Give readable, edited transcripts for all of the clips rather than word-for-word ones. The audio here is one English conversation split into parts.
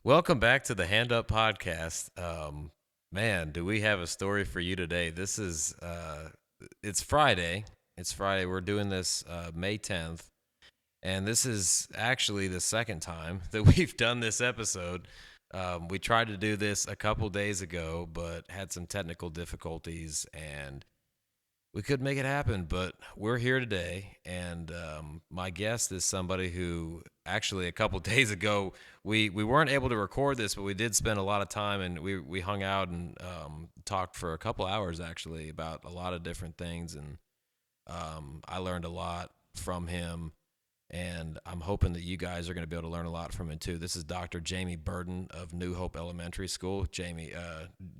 Welcome back to the Hand Up Podcast. Man, do we have a story for you today? It's Friday. It's Friday. We're doing this May 10th, and this is actually the second time that we've done this episode. We tried to do this a couple days ago, but had some technical difficulties, and we could make it happen, but we're here today, and my guest is somebody who actually a couple days ago we weren't able to record this, but we did spend a lot of time, and we hung out and talked for a couple hours actually about a lot of different things, and I learned a lot from him, and I'm hoping that you guys are going to be able to learn a lot from him too. This is Dr. Jamie Burton of New Hope Elementary School.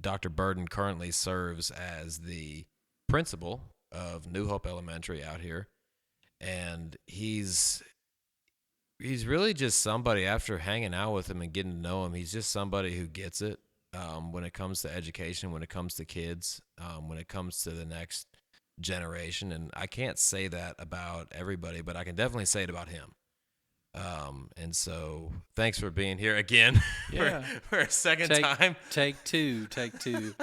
Dr. Burton currently serves as the principal of New Hope Elementary out here, and he's really just somebody. After hanging out with him and getting to know him, he's just somebody who gets it when it comes to education, when it comes to kids, when it comes to the next generation. And I can't say that about everybody, but I can definitely say it about him. And so thanks for being here again Yeah. for a second Take time. take two. Take two.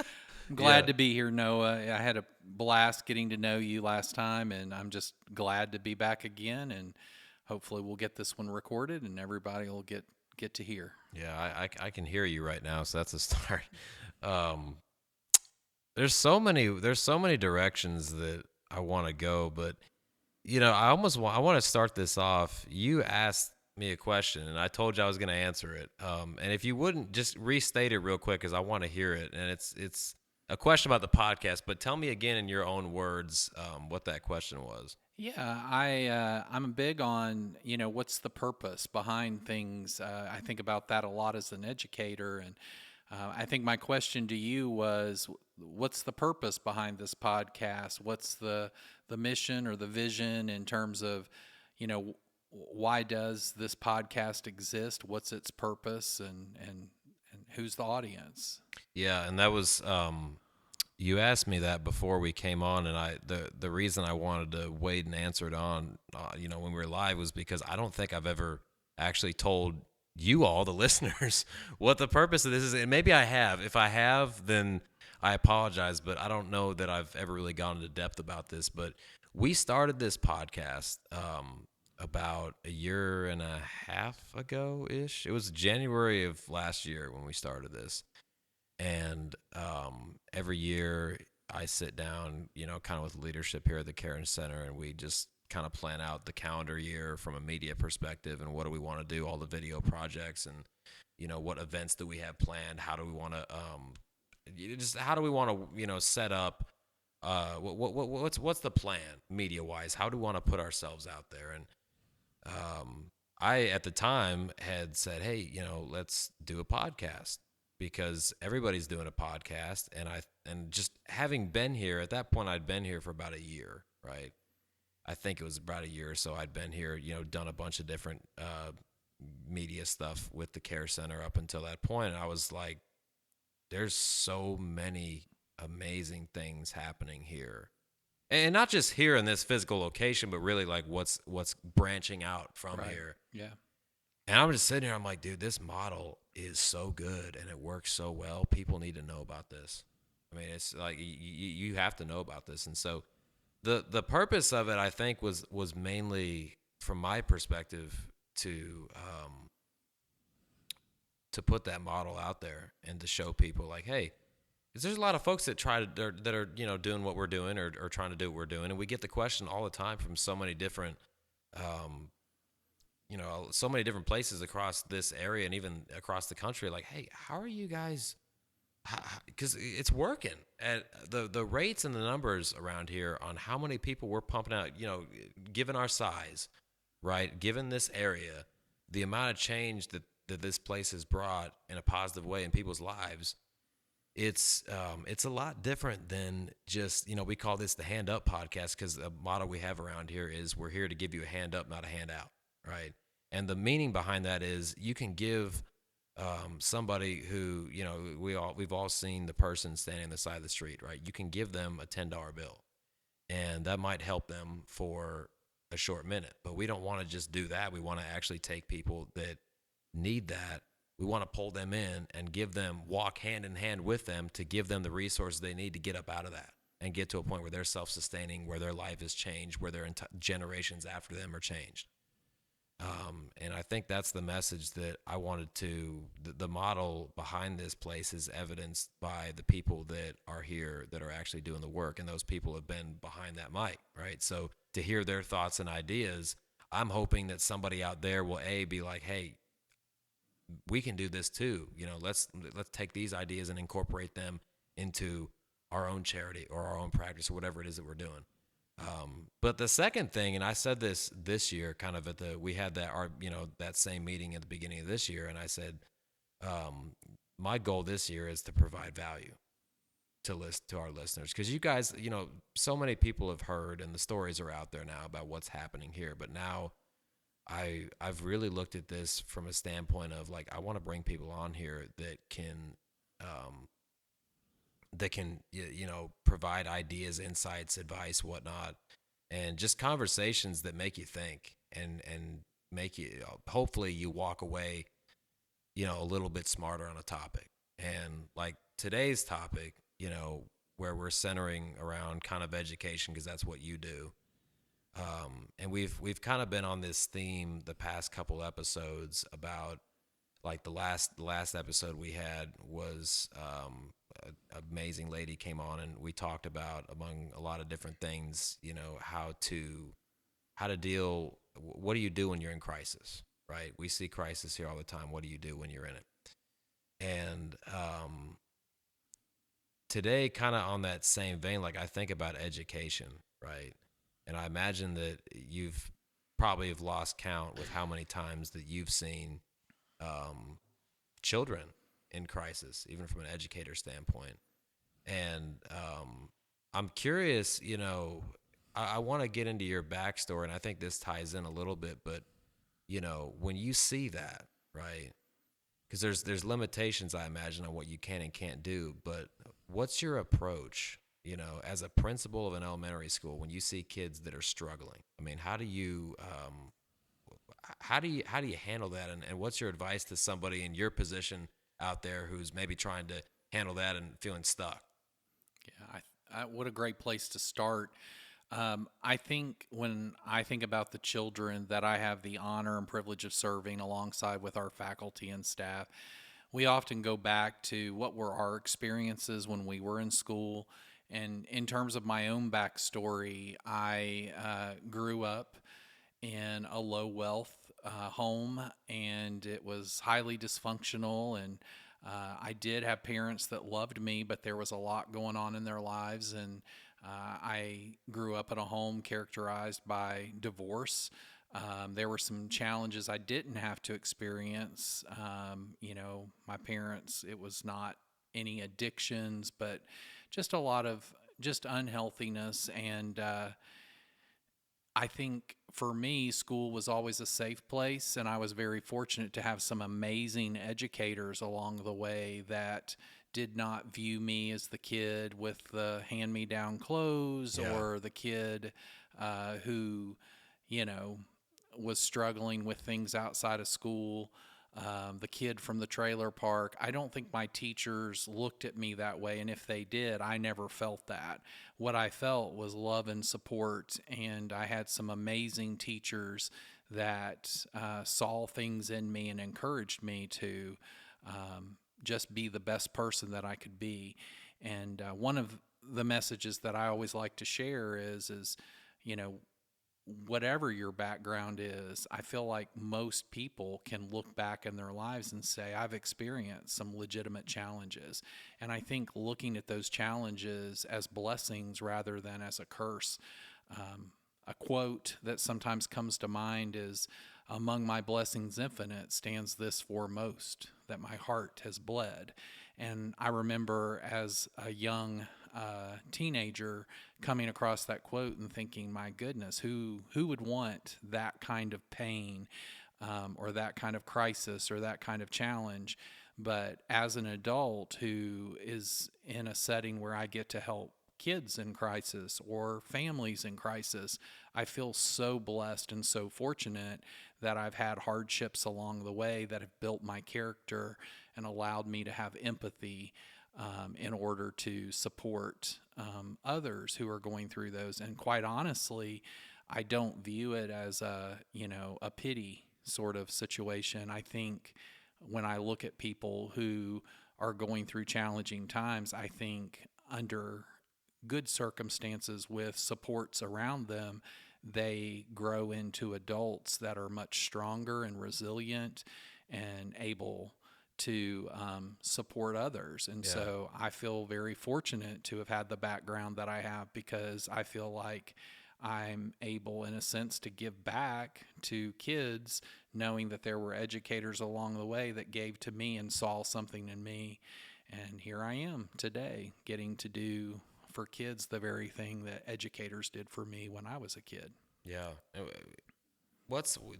I'm Yeah. glad to be here, Noah. I had a blast getting to know you last time, and I'm just glad to be back again. And hopefully, we'll get this one recorded, and everybody will get to hear. Yeah, I can hear you right now, so that's a start. Um, there's so many directions that I want to go, but I want to start this off. You asked me a question, and I told you I was going to answer it. And if you wouldn't just restate it real quick, because I want to hear it, and it's a question about the podcast. But tell me again in your own words what that question was. Yeah, I'm big on what's the purpose behind things. I think about that a lot as an educator, and I think my question to you was, what's the purpose behind this podcast? What's the mission or the vision in terms of, why does this podcast exist? What's its purpose, and who's the audience? Yeah, and that was you asked me that before we came on, and the reason I wanted to wait and answer it on when we were live was because I don't think I've ever actually told you all, the listeners, what the purpose of this is. And maybe I have. If I have, then I apologize, but I don't know that I've ever really gone into depth about this. But we started this podcast about a year and a half ago ish. It was January of last year when we started this. And every year I sit down, kind of with leadership here at the Caring Center, and we just kind of plan out the calendar year from a media perspective and what do we want to do, all the video projects, and what events do we have planned, how do we want to how do we want to set up what's the plan media wise, how do we want to put ourselves out there. And I at the time had said, hey, let's do a podcast, because everybody's doing a podcast, and just having been here at that point, I'd been here for about a year, right? I think it was about a year or so I'd been here, done a bunch of different media stuff with the Care Center up until that point, and I was like, there's so many amazing things happening here, and not just here in this physical location, but really like what's branching out from Right. here. Yeah. And I'm just sitting here, I'm like, dude, this model is so good and it works so well. People need to know about this. I mean, it's like you have to know about this. And so the purpose of it, I think, was mainly from my perspective to put that model out there and to show people like, hey, 'cause there's a lot of folks that that are doing what we're doing, or trying to do what we're doing, and we get the question all the time from so many different um, so many different places across this area and even across the country, like, hey, how are you guys, because it's working at the rates and the numbers around here on how many people we're pumping out, given our size, right, given this area, the amount of change that this place has brought in a positive way in people's lives. It's a lot different than just, we call this the Hand Up Podcast, because the motto we have around here is we're here to give you a hand up, not a hand out, right? And the meaning behind that is you can give somebody who, we've all seen the person standing on the side of the street, right? You can give them a $10 bill, and that might help them for a short minute. But we don't want to just do that. We want to actually take people that need that We want to pull them in and give them, walk hand in hand with them to give them the resources they need to get up out of that and get to a point where they're self-sustaining, where their life is changed, where their generations after them are changed. And I think that's the message that I wanted to. The model behind this place is evidenced by the people that are here that are actually doing the work, and those people have been behind that mic, right? So to hear their thoughts and ideas, I'm hoping that somebody out there will be like, hey, we can do this too. Let's take these ideas and incorporate them into our own charity or our own practice or whatever it is that we're doing. But the second thing, and I said this year, kind of we had that same meeting at the beginning of this year, and I said, my goal this year is to provide value to our listeners, because you guys, so many people have heard, and the stories are out there now about what's happening here. But now, I've really looked at this from a standpoint of like, I want to bring people on here um, that can provide ideas, insights, advice, whatnot, and just conversations that make you think and make you, hopefully you walk away a little bit smarter on a topic. And like today's topic, where we're centering around kind of education, because that's what you do. And we've kind of been on this theme the past couple episodes about, like, the last episode we had was, an amazing lady came on, and we talked about, among a lot of different things, how to deal. What do you do when you're in crisis, right? We see crisis here all the time. What do you do when you're in it? And today, kind of on that same vein, like, I think about education, right? And I imagine that you've probably have lost count with how many times that you've seen um, children in crisis, even from an educator standpoint. And I'm curious, I want to get into your backstory, and I think this ties in a little bit, but, when you see that, right? Because there's limitations, I imagine, on what you can and can't do, but what's your approach, as a principal of an elementary school, when you see kids that are struggling? I mean, how do you handle that, and what's your advice to somebody in your position out there who's maybe trying to handle that and feeling stuck? Yeah, what a great place to start. I think when I think about the children that I have the honor and privilege of serving alongside with our faculty and staff, we often go back to what were our experiences when we were in school. And in terms of my own backstory, I grew up in a low wealth home, and it was highly dysfunctional. And I did have parents that loved me, but there was a lot going on in their lives. And I grew up in a home characterized by divorce. There were some challenges I didn't have to experience. My parents, it was not any addictions, but just a lot of just unhealthiness. And I think for me, school was always a safe place, and I was very fortunate to have some amazing educators along the way that did not view me as the kid with the hand-me-down clothes, Yeah. or the kid who, you know, was struggling with things outside of school. The kid from the trailer park. I don't think my teachers looked at me that way. And if they did, I never felt that. What I felt was love and support. And I had some amazing teachers that saw things in me and encouraged me to just be the best person that I could be. And one of the messages that I always like to share is, you know, whatever your background is, I feel like most people can look back in their lives and say, I've experienced some legitimate challenges. And I think looking at those challenges as blessings rather than as a curse. A quote that sometimes comes to mind is, among my blessings infinite stands this foremost, that my heart has bled. And I remember as a young teenager coming across that quote and thinking, my goodness, who would want that kind of pain, or that kind of crisis, or that kind of challenge? But as an adult who is in a setting where I get to help kids in crisis or families in crisis. I feel so blessed and so fortunate that I've had hardships along the way that have built my character and allowed me to have empathy in order to support others who are going through those. And quite honestly, I don't view it as a pity sort of situation. I think when I look at people who are going through challenging times, I think under good circumstances with supports around them, they grow into adults that are much stronger and resilient and able to support others. And Yeah. so I feel very fortunate to have had the background that I have, because I feel like I'm able, in a sense, to give back to kids, knowing that there were educators along the way that gave to me and saw something in me. And here I am today, getting to do for kids the very thing that educators did for me when I was a kid. Yeah.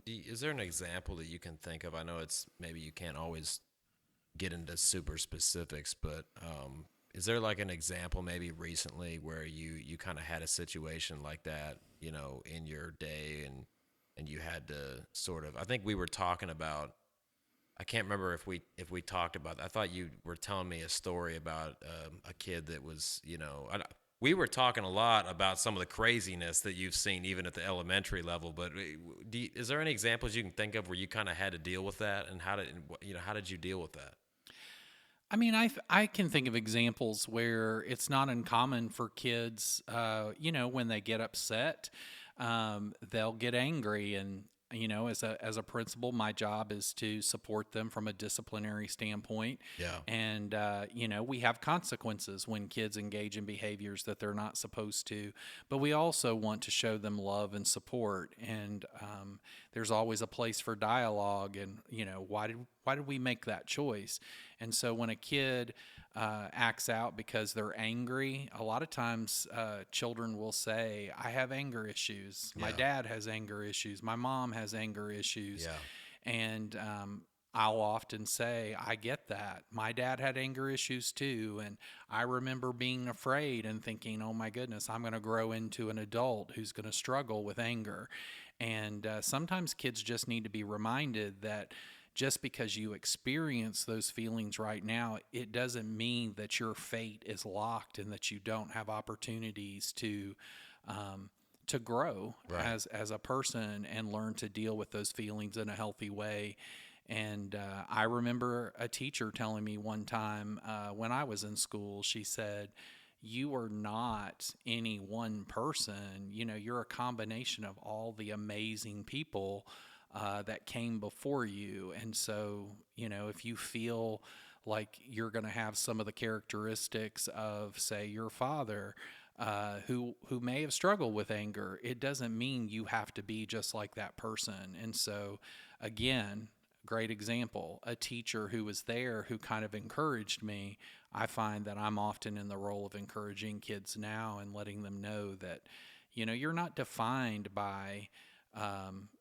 Is there an example that you can think of? I know it's maybe you can't always get into super specifics, but is there like an example maybe recently where you kind of had a situation like that, in your day, and you had to sort of, I think we were talking about, I can't remember if we talked about, I thought you were telling me a story about a kid that was, we were talking a lot about some of the craziness that you've seen even at the elementary level, but is there any examples you can think of where you kind of had to deal with that, and how did you deal with that? I mean, I can think of examples where it's not uncommon for kids, when they get upset, they'll get angry. And, as a principal, my job is to support them from a disciplinary standpoint. Yeah. And, we have consequences when kids engage in behaviors that they're not supposed to. But we also want to show them love and support. And there's always a place for dialogue. And, why did we make that choice? And so when a kid acts out because they're angry, a lot of times children will say, I have anger issues. My Yeah. dad has anger issues. My mom has anger issues. Yeah. And I'll often say, I get that. My dad had anger issues too. And I remember being afraid and thinking, oh my goodness, I'm going to grow into an adult who's going to struggle with anger. And sometimes kids just need to be reminded that just because you experience those feelings right now, it doesn't mean that your fate is locked and that you don't have opportunities to grow Right. as a person and learn to deal with those feelings in a healthy way. And I remember a teacher telling me one time when I was in school, she said, you are not any one person. You're a combination of all the amazing people that came before you. And so, if you feel like you're going to have some of the characteristics of, say, your father, who may have struggled with anger, it doesn't mean you have to be just like that person. And so, again, great example, a teacher who was there who kind of encouraged me. I find that I'm often in the role of encouraging kids now and letting them know that, you're not defined by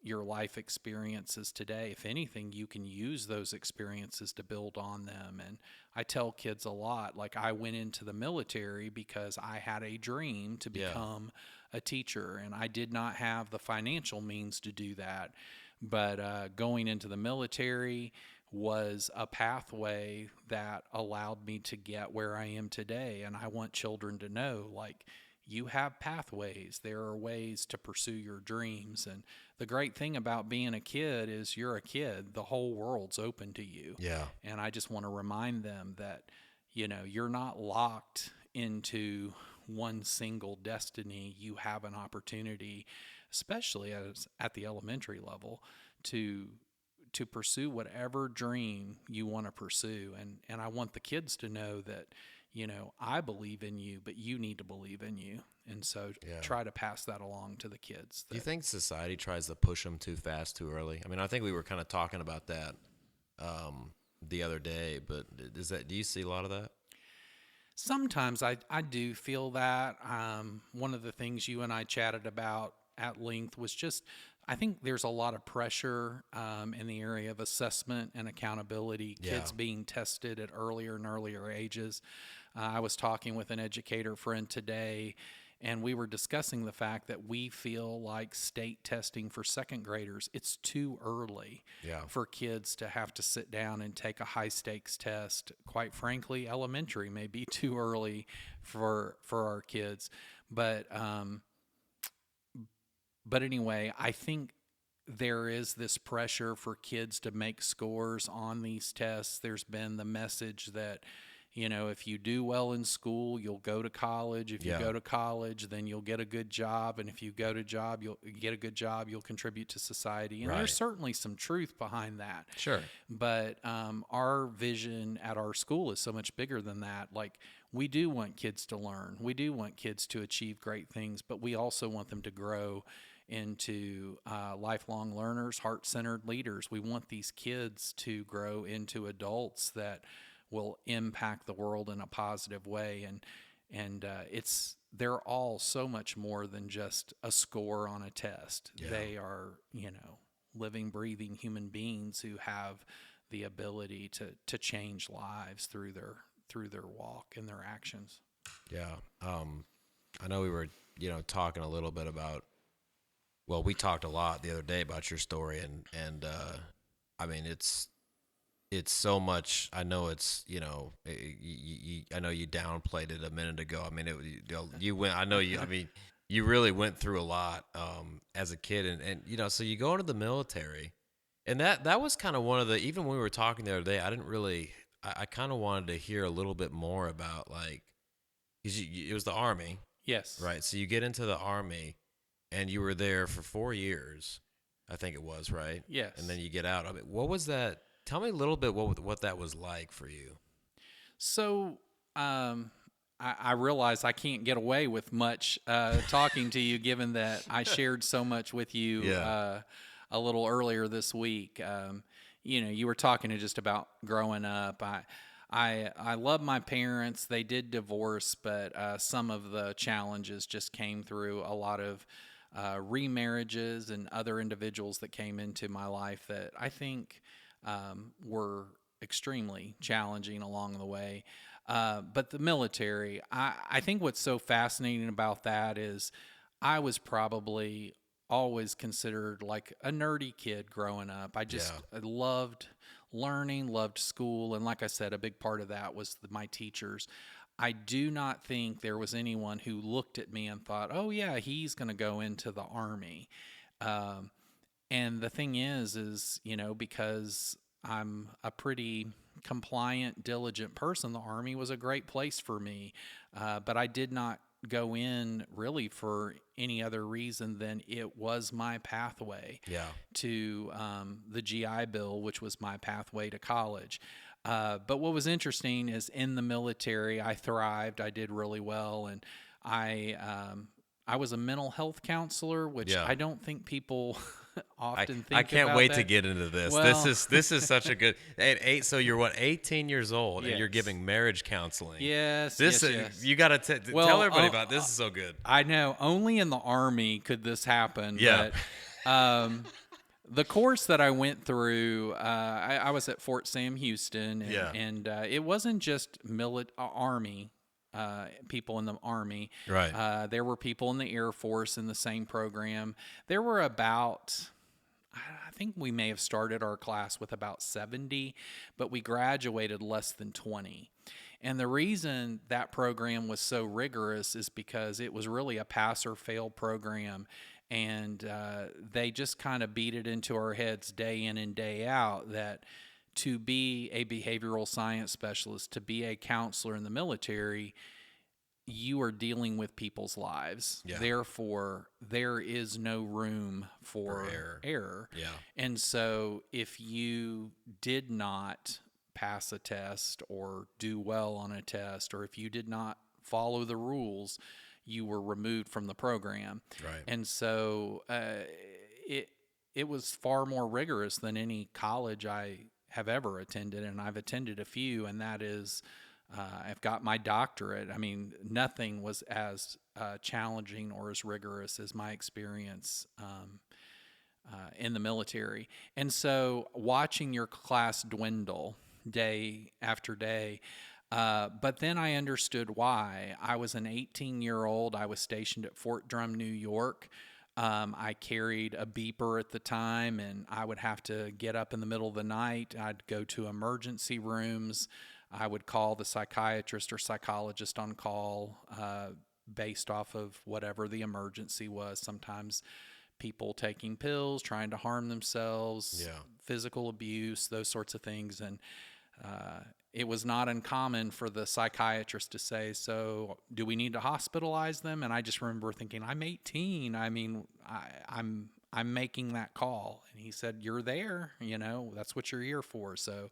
your life experiences today. If anything, you can use those experiences to build on them. And I tell kids a lot, like, I went into the military because I had a dream to Yeah. become a teacher, and I did not have the financial means to do that. But going into the military was a pathway that allowed me to get where I am today. And I want children to know, like, you have pathways. There are ways to pursue your dreams. And the great thing about being a kid is you're a kid. The whole world's open to you. Yeah. And I just want to remind them that, you're not locked into one single destiny. You have an opportunity, especially at the elementary level, to pursue whatever dream you want to pursue. And I want the kids to know that, I believe in you, but you need to believe in you. And so Yeah. try to pass that along to the kids. Do you think society tries to push them too fast, too early? I mean, I think we were kind of talking about that the other day, but do you see a lot of that? Sometimes I do feel that. One of the things you and I chatted about at length was just I think there's a lot of pressure in the area of assessment and accountability, Yeah. kids being tested at earlier and earlier ages. I was talking with an educator friend today, and we were discussing the fact that we feel like state testing for second graders, it's too early Yeah. for kids to have to sit down and take a high stakes test. Quite frankly, elementary may be too early for our kids. But but anyway, I think there is this pressure for kids to make scores on these tests. There's been the message that, if you do well in school, you'll go to college. If you Yeah. go to college, then you'll get a good job. And if you go to job, you'll get a good job, you'll contribute to society. And there's Right. certainly some truth behind that. Sure. But our vision at our school is so much bigger than that. Like, we do want kids to learn. We do want kids to achieve great things, but we also want them to grow into lifelong learners, heart-centered leaders. We want these kids to grow into adults that will impact the world in a positive way. And they're all so much more than just a score on a test. Yeah. They are, living, breathing human beings who have the ability to change lives through their walk and their actions. Yeah. I know we were, talking a little bit about, well, we talked a lot the other day about your story, and I mean, it's so much. I know it's, I know you downplayed it a minute ago. I mean, you went, I know you, I mean, you really went through a lot as a kid, and so you go into the military, and that was kind of one of the, even when we were talking the other day, I didn't really, I kind of wanted to hear a little bit more about, like, because it was the Army, Yes. right? So you get into the Army, and you were there for 4 years, I think it was, right? Yes. And then you get out. I mean, what was that? Tell me a little bit what that was like for you. So I realize I can't get away with much talking to you, given that I shared so much with you Yeah. a little earlier this week. You were talking to just about growing up. I love my parents. They did divorce, but some of the challenges just came through a lot of remarriages and other individuals that came into my life that I think were extremely challenging along the way. But the military, I think what's so fascinating about that is I was probably always considered like a nerdy kid growing up. I loved learning, loved school. And like I said, a big part of that was my teachers. I do not think there was anyone who looked at me and thought, oh, yeah, he's going to go into the Army. And the thing is, because I'm a pretty compliant, diligent person, the Army was a great place for me. But I did not go in really for any other reason than it was my pathway to the GI Bill, which was my pathway to college. But what was interesting is in the military, I thrived. I did really well, and I was a mental health counselor, which I don't think people often think. I can't about wait that. to get into this. Well, This is such a good at 8. So you're what, 18 years old, and you're Yes. giving marriage counseling. Yes, This yes. you got to Well, tell everybody about this. Is so good. I know only in the Army could this happen. Yeah. But the course that I went through, I was at Fort Sam Houston, and it wasn't just Army. People in the Army. Right. There were people in the Air Force in the same program. There were about, I think we may have started our class with about 70, but we graduated less than 20. And the reason that program was so rigorous is because it was really a pass or fail program. And they just kind of beat it into our heads day in and day out that to be a behavioral science specialist, to be a counselor in the military, you are dealing with people's lives. Yeah. Therefore, there is no room for error. Yeah. And so if you did not pass a test or do well on a test, or if you did not follow the rules, you were removed from the program. Right. And so it was far more rigorous than any college I have ever attended, and I've attended a few, and that is, I've got my doctorate. I mean, nothing was as challenging or as rigorous as my experience in the military. And so watching your class dwindle day after day. But then I understood why. I was an 18-year-old. I was stationed at Fort Drum, New York. I carried a beeper at the time, and I would have to get up in the middle of the night. I'd go to emergency rooms. I would call the psychiatrist or psychologist on call based off of whatever the emergency was. Sometimes people taking pills, trying to harm themselves, Yeah. physical abuse, those sorts of things. And it was not uncommon for the psychiatrist to say, "So, do we need to hospitalize them?" And I just remember thinking, "I'm 18. I mean, I'm making that call." And he said, "You're there. You know, that's what you're here for." So,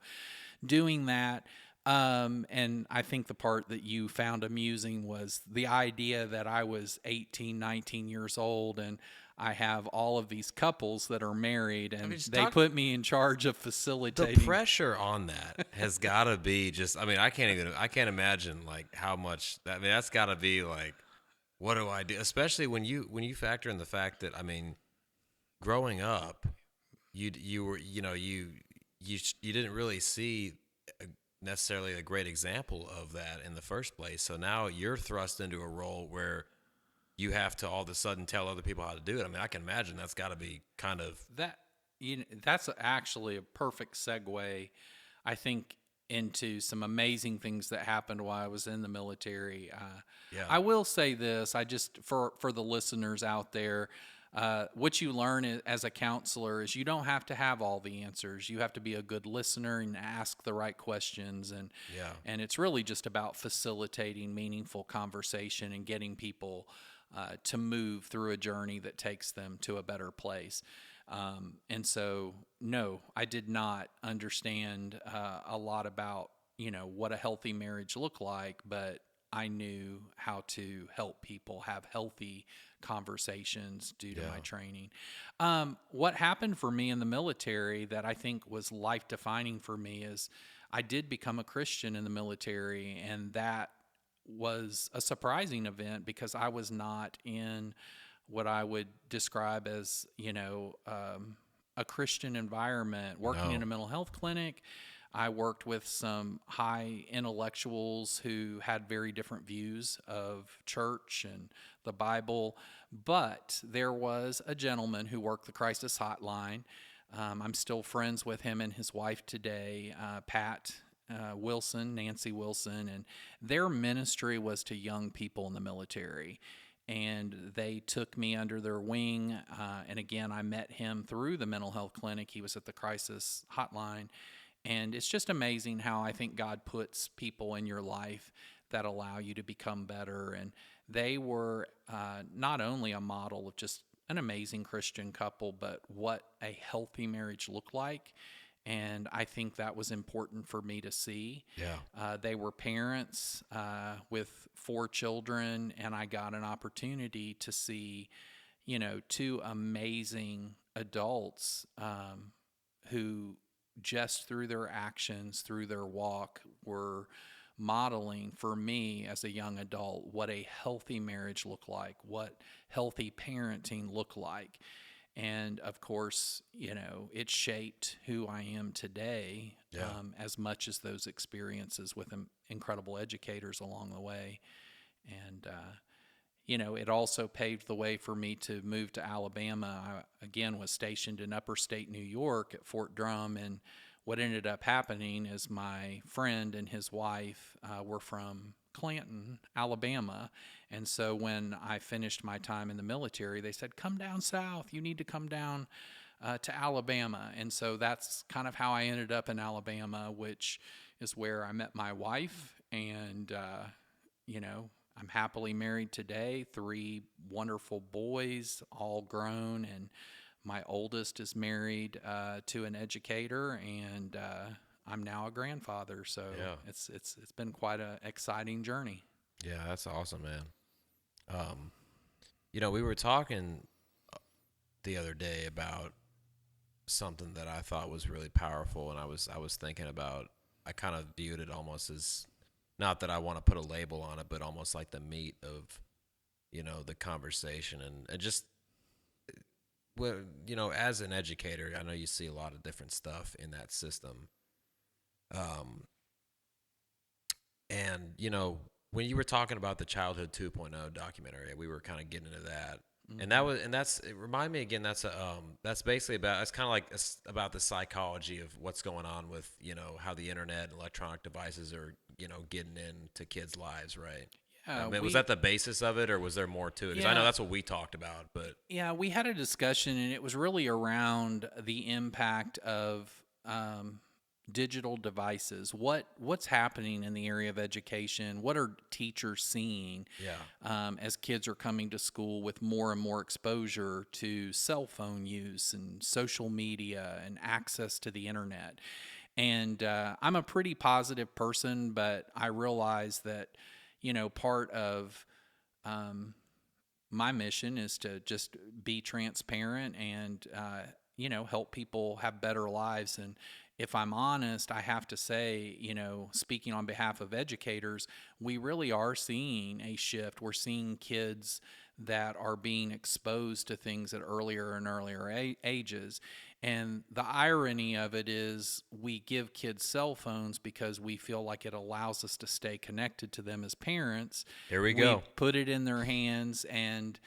doing that. And I think the part that you found amusing was the idea that I was 18, 19 years old, and I have all of these couples that are married, I and mean, just they talk. put me in charge of The facilitating. pressure on that has got to be just. I mean, I can't imagine like how much. I mean, that's got to be like, what do I do? Especially when you factor in the fact that, I mean, growing up, you were, you didn't really see a, necessarily a great example of that in the first place. So now you're thrust into a role where you have to all of a sudden tell other people how to do it. I mean, I can imagine that's got to be kind of. That that's actually a perfect segue, I think, into some amazing things that happened while I was in the military. Yeah. I will say this: I just for the listeners out there, what you learn as a counselor is you don't have to have all the answers. You have to be a good listener and ask the right questions, Yeah. and it's really just about facilitating meaningful conversation and getting people to move through a journey that takes them to a better place. And so, no, I did not understand a lot about, what a healthy marriage looked like, but I knew how to help people have healthy conversations due to my Yeah. training. What happened for me in the military that I think was life defining for me is I did become a Christian in the military, and that was a surprising event because I was not in what I would describe as, a Christian environment. Working in No. a mental health clinic, I worked with some high intellectuals who had very different views of church and the Bible. But there was a gentleman who worked the crisis hotline. I'm still friends with him and his wife today, Pat Wilson, Nancy Wilson, and their ministry was to young people in the military. And they took me under their wing. And again, I met him through the mental health clinic. He was at the crisis hotline. And it's just amazing how I think God puts people in your life that allow you to become better. And they were not only a model of just an amazing Christian couple, but what a healthy marriage looked like. And I think that was important for me to see. Yeah. They were parents with 4 children, and I got an opportunity to see, two amazing adults who, just through their actions, through their walk, were modeling for me as a young adult what a healthy marriage looked like, what healthy parenting looked like. And of course, it shaped who I am today, Yeah. as much as those experiences with incredible educators along the way. And, it also paved the way for me to move to Alabama. I, again, was stationed in upper state New York at Fort Drum. And what ended up happening is my friend and his wife were from Clanton, Alabama. And so when I finished my time in the military, they said, "Come down south. You need to come down to Alabama." And so that's kind of how I ended up in Alabama, which is where I met my wife. And, I'm happily married today, 3 wonderful boys, all grown. And my oldest is married to an educator, and I'm now a grandfather. So Yeah. it's been quite an exciting journey. Yeah. That's awesome, man. Um, we were talking the other day about something that I thought was really powerful, and I was thinking about. I kind of viewed it almost as, not that I want to put a label on it, but almost like the meat of the conversation, and it just well, as an educator, I know you see a lot of different stuff in that system. Um, and when you were talking about the Childhood 2.0 documentary, we were kind of getting into that. And Hmm. that's it. Remind me again. That's basically about. It's kind of like about the psychology of what's going on with how the internet and electronic devices are getting into kids' lives, right? Yeah, Was that the basis of it, or was there more to it? Because I know yeah, that's what we talked about, but we had a discussion, and it was really around the impact of um, digital devices. What's happening in the area of education? What are teachers seeing yeah, as kids are coming to school with more and more exposure to cell phone use and social media and access to the internet? And I'm a pretty positive person, but I realize that part of um, my mission is to just be transparent and help people have better lives. And if I'm honest, I have to say, speaking on behalf of educators, we really are seeing a shift. We're seeing kids that are being exposed to things at earlier and earlier ages. And the irony of it is, we give kids cell phones because we feel like it allows us to stay connected to them as parents. here we We go. put it in their hands, and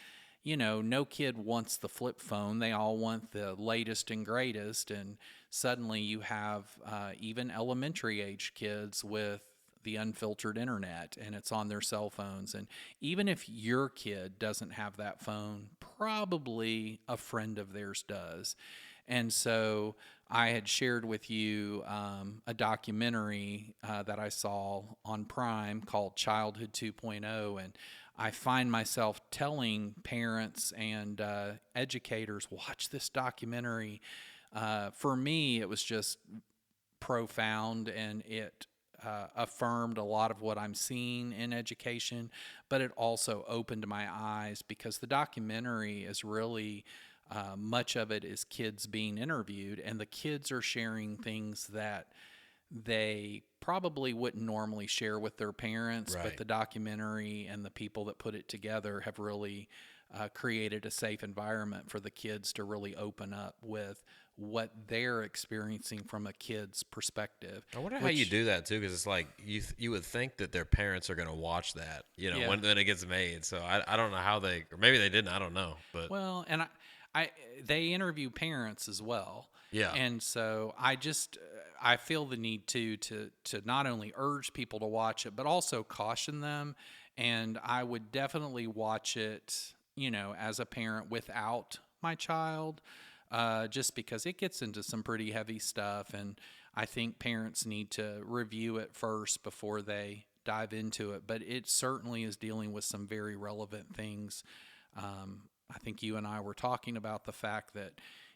no kid wants the flip phone. They all want the latest and greatest. And suddenly you have even elementary age kids with the unfiltered internet, and it's on their cell phones. And even if your kid doesn't have that phone, probably a friend of theirs does. And so I had shared with you a documentary that I saw on Prime called Childhood 2.0. And I find myself telling parents and educators, watch this documentary. For me, it was just profound, and it affirmed a lot of what I'm seeing in education, but it also opened my eyes, because the documentary is really much of it is kids being interviewed, and the kids are sharing things that they probably wouldn't normally share with their parents. But Right. the documentary and the people that put it together have really created a safe environment for the kids to really open up with what they're experiencing from a kid's perspective. I wonder how you Which, do that too, because it's like you would think that their parents are going to watch that, yeah, when it gets made. So I don't know how they, or maybe they didn't. I don't know, but well, and I they interview parents as well. yeah, And so I feel the need to not only urge people to watch it, but also caution them. And I would definitely watch it, as a parent without my child, just because it gets into some pretty heavy stuff. And I think parents need to review it first before they dive into it. But it certainly is dealing with some very relevant things. I think you and I were talking about the fact that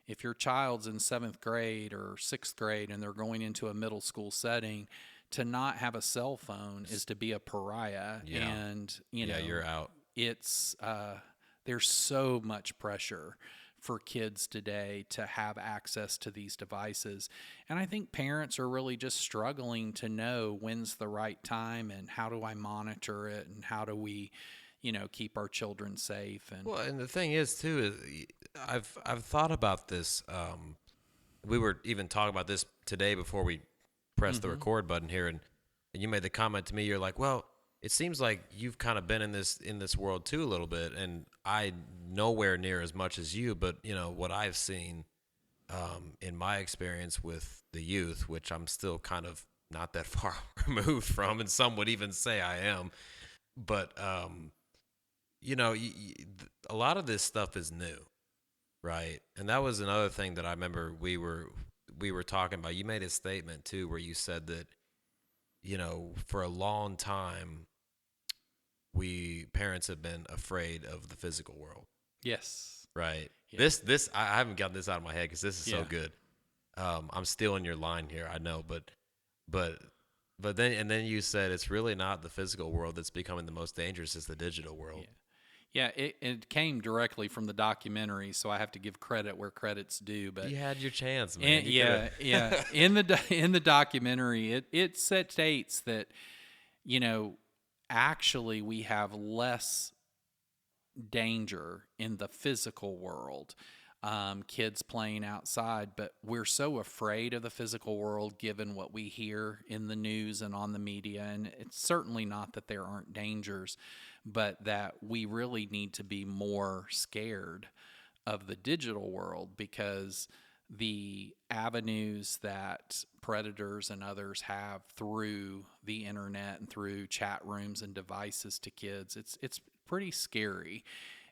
if your child's in seventh grade or sixth grade and they're going into a middle school setting, to not have a cell phone is to be a pariah. yeah, And, yeah, you're out. it's, there's so much pressure for kids today to have access to these devices. And I think parents are really just struggling to know when's the right time, and how do I monitor it, and how do we, keep our children safe. And Well, and the thing is too is I've thought about this. We were even talking about this today before we pressed the hmm record button here, and you made the comment to me. You're like, well, it seems like you've kind of been in this world too a little bit, and I nowhere near as much as you. But what I've seen in my experience with the youth, which I'm still kind of not that far removed from, and some would even say I am. But a lot of this stuff is new, right? And that was another thing that I remember we were talking about. You made a statement too where you said that for a long time we parents have been afraid of the physical world, yes, right? yeah, This I haven't gotten this out of my head because this is so yeah. good. I'm stealing your line here, I know, but then you said it's really not the physical world that's becoming the most dangerous; it's the digital world. Yeah. Yeah, it came directly from the documentary, so I have to give credit where credit's due. But You had your chance, man. You could yeah, have. yeah, in the documentary, it states that you know actually we have less danger in the physical world. kids playing outside, but we're so afraid of the physical world given what we hear in the news and on the media. And it's certainly not that there aren't dangers, but that we really need to be more scared of the digital world, because the avenues that predators and others have through the internet and through chat rooms and devices to kids, it's pretty scary.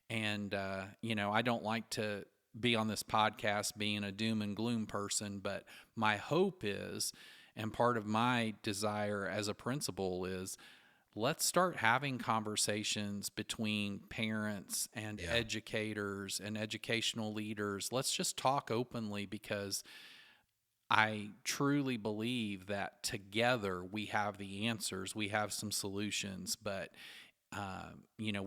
And I don't like to be on this podcast being a doom and gloom person, but my hope is, and part of my desire as a principal is, let's start having conversations between parents and Yeah. educators and educational leaders. Let's just talk openly, because I truly believe that together we have the answers, we have some solutions, but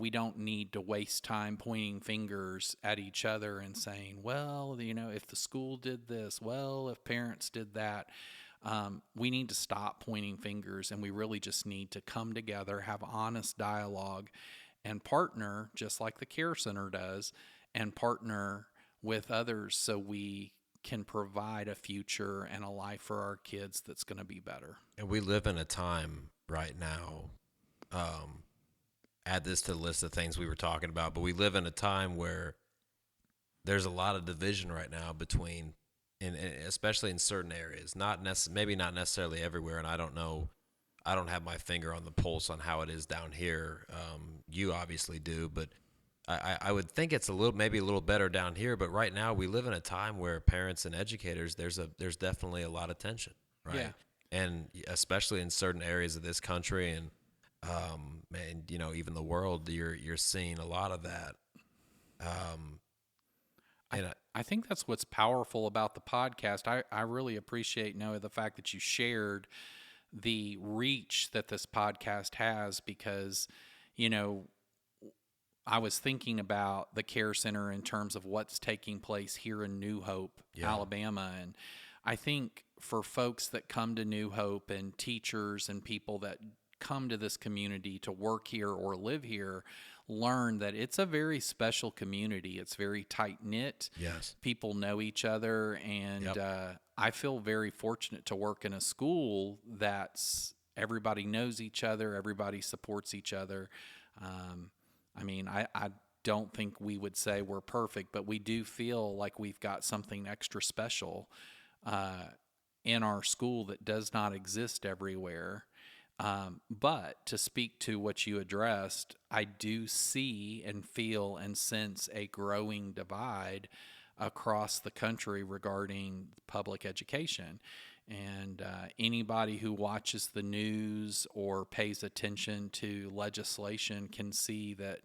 we don't need to waste time pointing fingers at each other and saying, well, if the school did this, well, if parents did that. We need to stop pointing fingers, and we really just need to come together, have honest dialogue, and partner, just like the Care Center does, and partner with others so we can provide a future and a life for our kids that's going to be better. And we live in a time right now. Um, Add this to the list of things we were talking about, but we live in a time where there's a lot of division right now between, especially in certain areas, maybe not necessarily everywhere. And I don't know, I don't have my finger on the pulse on how it is down here. You obviously do, but I would think it's maybe a little better down here. But right now we live in a time where parents and educators, there's definitely a lot of tension, right? Yeah. And especially in certain areas of this country and even the world, you're seeing a lot of that. Um, I, and I think that's what's powerful about the podcast. I really appreciate, Noah, the fact that you shared the reach that this podcast has, because, you know, I was thinking about the Care Center in terms of what's taking place here in New Hope, Yeah. Alabama. And I think for folks that come to New Hope, and teachers and people that come to this community to work here or live here, learn that it's a very special community. It's very tight knit. Yes. People know each other. And Yep. I feel very fortunate to work in a school that's everybody knows each other, everybody supports each other. I don't think we would say we're perfect, but we do feel like we've got something extra special uh, in our school that does not exist everywhere. But to speak to what you addressed, I do see and feel and sense a growing divide across the country regarding public education. And anybody who watches the news or pays attention to legislation can see that,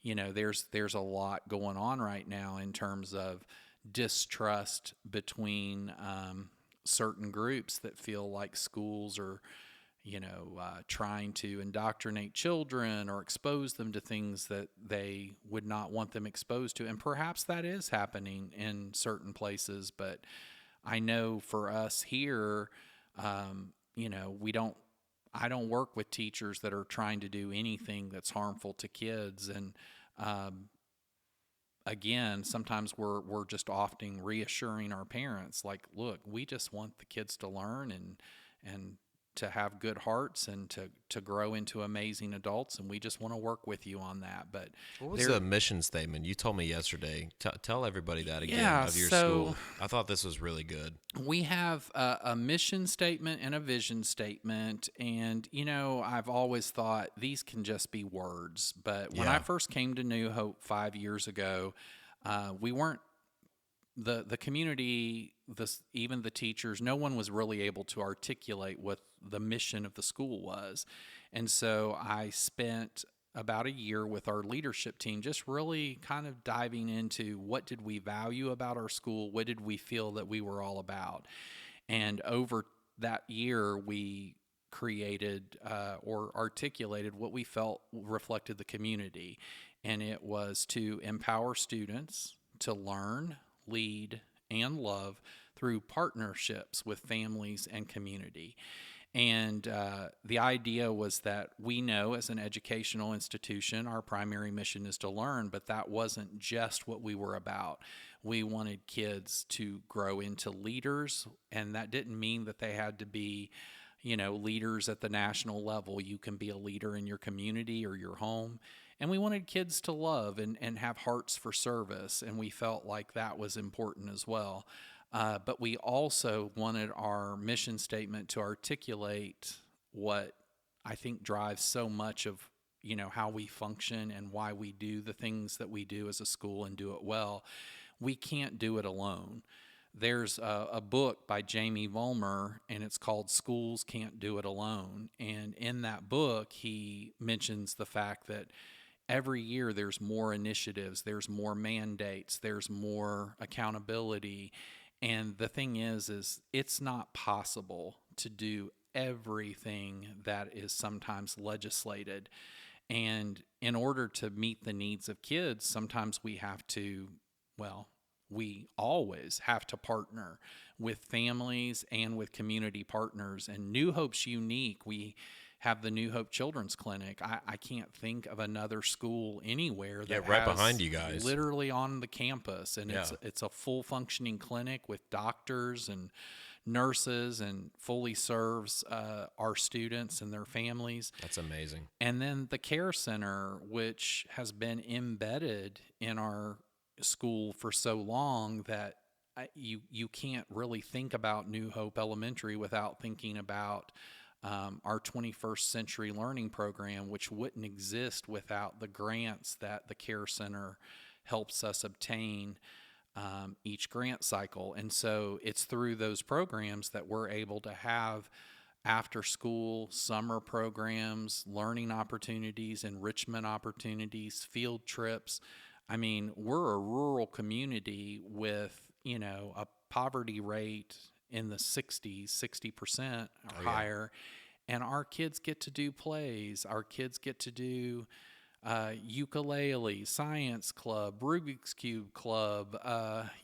there's a lot going on right now in terms of distrust between certain groups that feel like schools are, trying to indoctrinate children or expose them to things that they would not want them exposed to. And perhaps that is happening in certain places, but I know for us here, we don't. I don't work with teachers that are trying to do anything that's harmful to kids. And um, again, sometimes we're just often reassuring our parents, like, look, we just want the kids to learn and to have good hearts and to grow into amazing adults, and we just want to work with you on that. But What was the mission statement? You told me yesterday. Tell everybody that again Yeah, of your so school. I thought this was really good. we have a mission statement and a vision statement. And, I've always thought these can just be words. But when I Yeah. first came to New Hope 5 years ago, we weren't the community, even the teachers, no one was really able to articulate what the mission of the school was. And so I spent about a year with our leadership team just really kind of diving into what did we value about our school, what did we feel that we were all about. And over that year, we created or articulated what we felt reflected the community. And it was to empower students to learn, lead, and love through partnerships with families and community. And the idea was that we know as an educational institution, our primary mission is to learn, but that wasn't just what we were about. We wanted kids to grow into leaders, and that didn't mean that they had to be, leaders at the national level. You can be a leader in your community or your home. And we wanted kids to love and have hearts for service, and we felt like that was important as well. But we also wanted our mission statement to articulate what I think drives so much of how we function and why we do the things that we do as a school and do it well. We can't do it alone. There's a book by Jamie Vollmer, and it's called Schools Can't Do It Alone. And in that book, he mentions the fact that every year there's more initiatives, there's more mandates, there's more accountability. And the thing is it's not possible to do everything that is sometimes legislated. And in order to meet the needs of kids, sometimes we have to, well, we always have to partner with families and with community partners. And New Hope's unique. We have the New Hope Children's Clinic. I can't think of another school anywhere that right has behind you guys. literally on the campus. And Yeah. it's a full functioning clinic with doctors and nurses, and fully serves our students and their families. That's amazing. And then the care center, which has been embedded in our school for so long that you can't really think about New Hope Elementary without thinking about our 21st Century Learning Program, which wouldn't exist without the grants that the care center helps us obtain each grant cycle. And so it's through those programs that we're able to have after school, summer programs, learning opportunities, enrichment opportunities, field trips. I mean, we're a rural community with, a poverty rate in the 60% or higher. And our kids get to do plays. Our kids get to do ukulele, science club, Rubik's Cube club.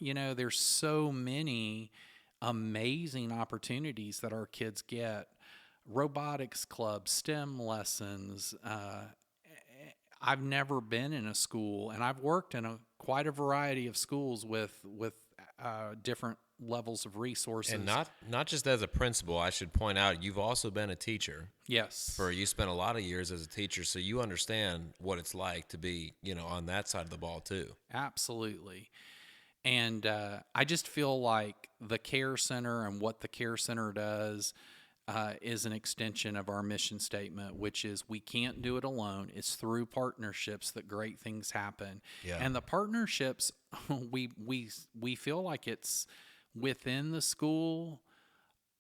There's so many amazing opportunities that our kids get. Robotics club, STEM lessons. I've never been in a school, and I've worked in quite a variety of schools with different levels of resources. And not just as a principal, I should point out, you've also been a teacher. Yes. You spent a lot of years as a teacher, so you understand what it's like to be, on that side of the ball too. Absolutely. And I just feel like the care center and what the care center does is an extension of our mission statement, which is we can't do it alone. It's through partnerships that great things happen. Yeah. And the partnerships, we feel like it's within the school,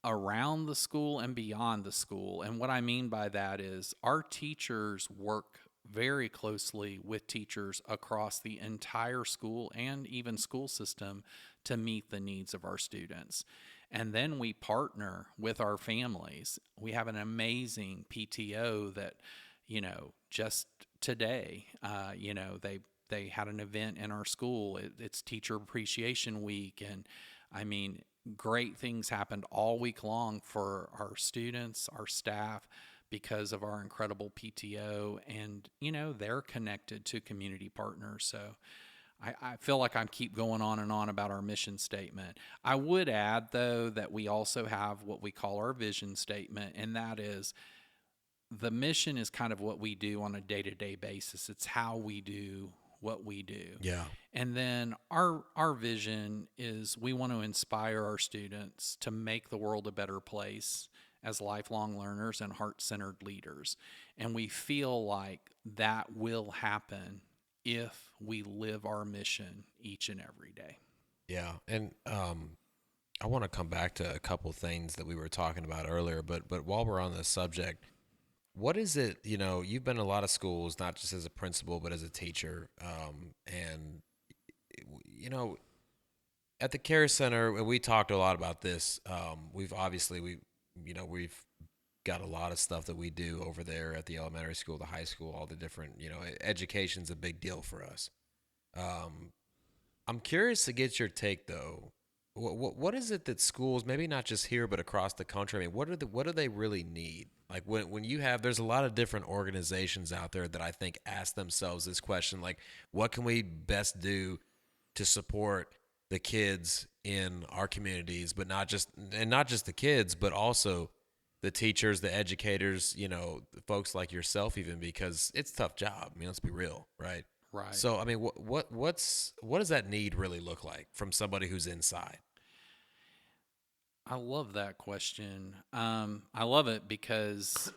around the school, and beyond the school. And what I mean by that is our teachers work very closely with teachers across the entire school and even school system to meet the needs of our students. And then we partner with our families. We have an amazing PTO that, just today, they had an event in our school. It's Teacher Appreciation Week. And I mean, great things happened all week long for our students, our staff, because of our incredible PTO. And, they're connected to community partners. So I feel like I keep going on and on about our mission statement. I would add, though, that we also have what we call our vision statement, and that is the mission is kind of what we do on a day-to-day basis. It's how we do what we do. Yeah. And then our vision is we want to inspire our students to make the world a better place as lifelong learners and heart-centered leaders. And we feel like that will happen if we live our mission each and every day. Yeah. And I want to come back to a couple things that we were talking about earlier, but while we're on this subject, what is it, you've been in a lot of schools, not just as a principal, but as a teacher. And, at the care center, and we talked a lot about this. We've got a lot of stuff that we do over there at the elementary school, the high school, all the different, education's a big deal for us. I'm curious to get your take, though. What is it that schools, maybe not just here, but across the country, I mean, what do they really need? Like when you have, there's a lot of different organizations out there that I think ask themselves this question, like, what can we best do to support the kids in our communities, but not just the kids, but also the teachers, the educators, the folks like yourself, even because it's a tough job. I mean, let's be real, right? Right. So, I mean, what does that need really look like from somebody who's inside? I love that question. I love it because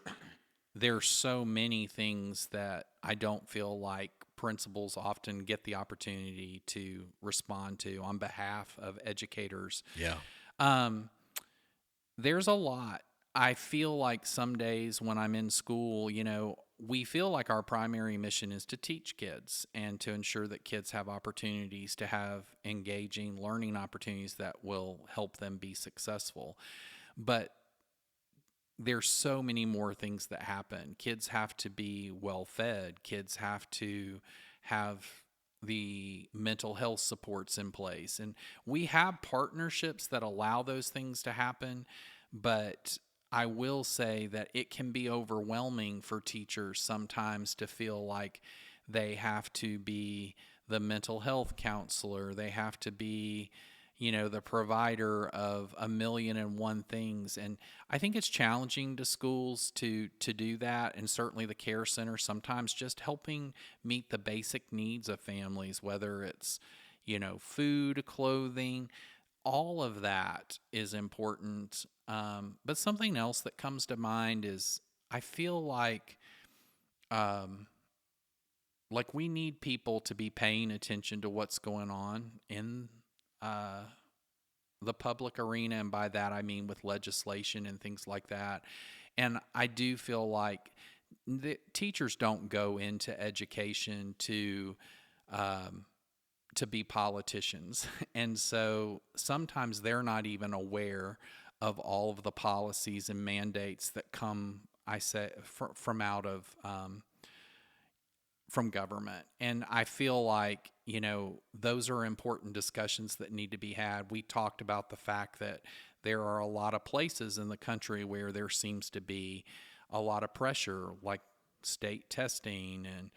there's so many things that I don't feel like principals often get the opportunity to respond to on behalf of educators. Yeah, Um, there's a lot. I feel like some days when I'm in school, we feel like our primary mission is to teach kids and to ensure that kids have opportunities to have engaging learning opportunities that will help them be successful. But there's so many more things that happen. Kids have to be well fed. Kids have to have the mental health supports in place. And we have partnerships that allow those things to happen. But I will say that it can be overwhelming for teachers sometimes to feel like they have to be the mental health counselor. They have to be, the provider of a million and one things. And I think it's challenging to schools to do that, and certainly the care center sometimes just helping meet the basic needs of families, whether it's, food, clothing, all of that is important. But something else that comes to mind is I feel um, like we need people to be paying attention to what's going on in uh, the public arena, and by that I mean with legislation and things like that. And I do feel like the teachers don't go into education um, to be politicians, and so sometimes they're not even aware of all of the policies and mandates that come, I say, from out of from government. And I feel like, those are important discussions that need to be had. We talked about the fact that there are a lot of places in the country where there seems to be a lot of pressure, like state testing. And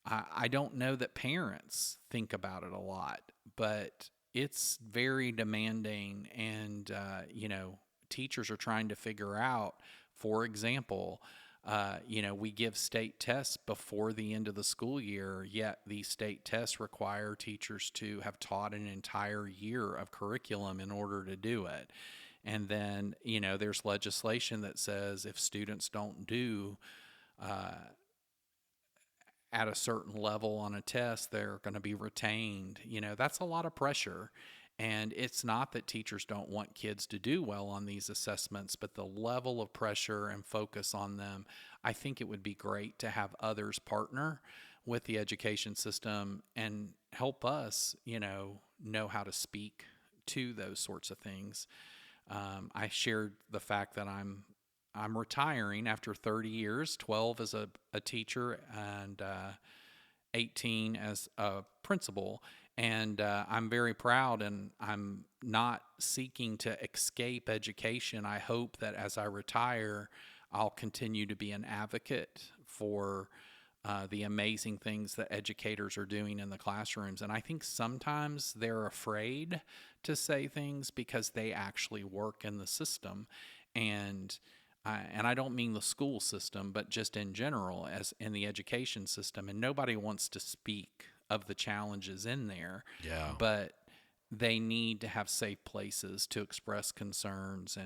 I don't know that parents think about it a lot, but it's very demanding. And, teachers are trying to figure out, for example, we give state tests before the end of the school year, yet these state tests require teachers to have taught an entire year of curriculum in order to do it. And then, there's legislation that says if students don't do uh, at a certain level on a test, they're going to be retained. That's a lot of pressure. And it's not that teachers don't want kids to do well on these assessments, but the level of pressure and focus on them, I think it would be great to have others partner with the education system and help us, know how to speak to those sorts of things. I shared the fact that I'm retiring after 30 years, 12 as a teacher and 18 as a principal. And I'm very proud, and I'm not seeking to escape education. I hope that as I retire, I'll continue to be an advocate for the amazing things that educators are doing in the classrooms. And I think sometimes they're afraid to say things because they actually work in the system. And I don't mean the school system, but just in general, as in the education system. And nobody wants to speak of the challenges in there, yeah. but they need to have safe places to express concerns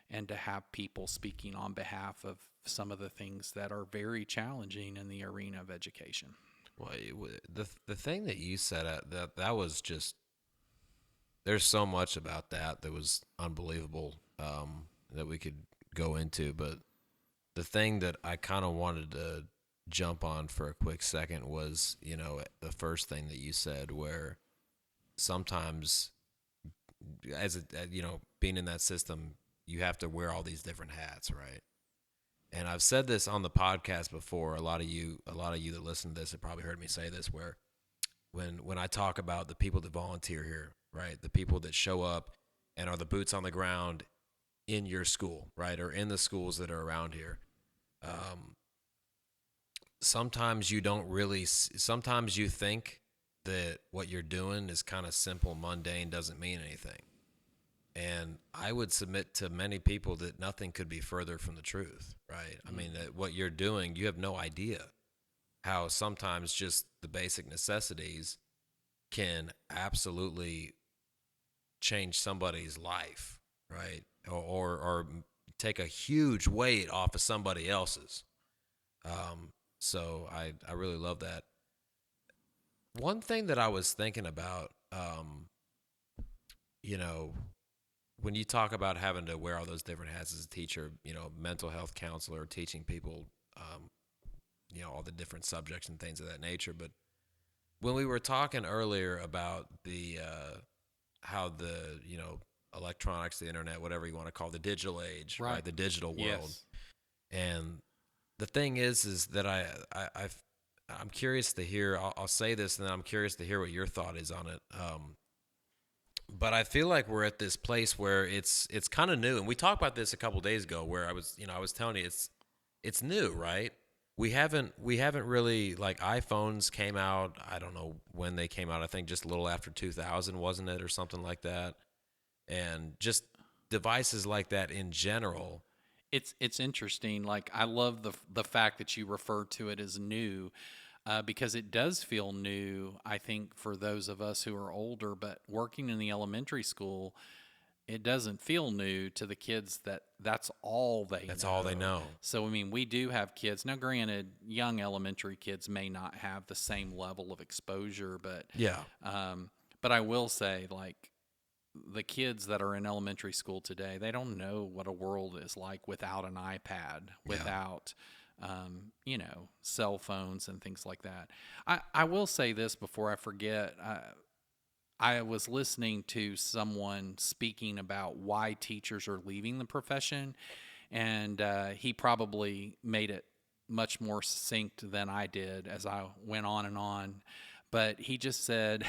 and to have people speaking on behalf of some of the things that are very challenging in the arena of education. Well, the thing that you said that was just there's so much about that was unbelievable, that we could go into, but the thing that I kind of wanted to jump on for a quick second was, the first thing that you said, where sometimes, being in that system, you have to wear all these different hats, right? And I've said this on the podcast before. A lot of you that listen to this have probably heard me say this, where when I talk about the people that volunteer here, right, the people that show up and are the boots on the ground in your school, right, or in the schools that are around here. Sometimes you don't really. Sometimes you think that what you're doing is kind of simple, mundane, doesn't mean anything. And I would submit to many people that nothing could be further from the truth, right? I mean, that what you're doing, you have no idea how sometimes just the basic necessities can absolutely change somebody's life, right? Or take a huge weight off of somebody else's. So I really love that. One thing that I was thinking about, you know, when you talk about having to wear all those different hats as a teacher, mental health counselor, teaching people, all the different subjects and things of that nature. But when we were talking earlier about the how the electronics, the internet, whatever you want to call it, the digital age, Right. right, the digital world, Yes. and the thing is that I'm curious to hear. I'll say this, and then I'm curious to hear what your thought is on it. But I feel like we're at this place where it's kind of new, and we talked about this a couple days ago, where I was telling you it's new, right? We haven't really, like, iPhones came out. I don't know when they came out. I think just a little after 2000, wasn't it, or something like that? And just devices like that in general. It's interesting. Like, I love the fact that you refer to it as new, because it does feel new. I think for those of us who are older, but working in the elementary school, it doesn't feel new to the kids that's all they That's all they know. know. So I mean, we do have kids now. Granted, young elementary kids may not have the same level of exposure, Yeah. but I will say, like, the kids that are in elementary school today, they don't know what a world is like without an iPad, Yeah. without, cell phones and things like that. I will say this before I forget. I was listening to someone speaking about why teachers are leaving the profession, and he probably made it much more succinct than I did as I went on and on. But he just said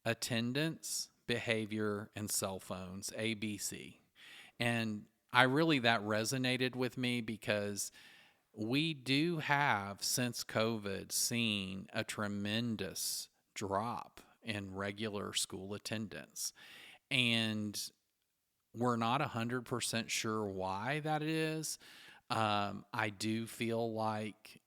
attendance, behavior, and cell phones, ABC. And that resonated with me because we do have, since COVID, seen a tremendous drop in regular school attendance. And we're not 100% sure why that is. I do feel like,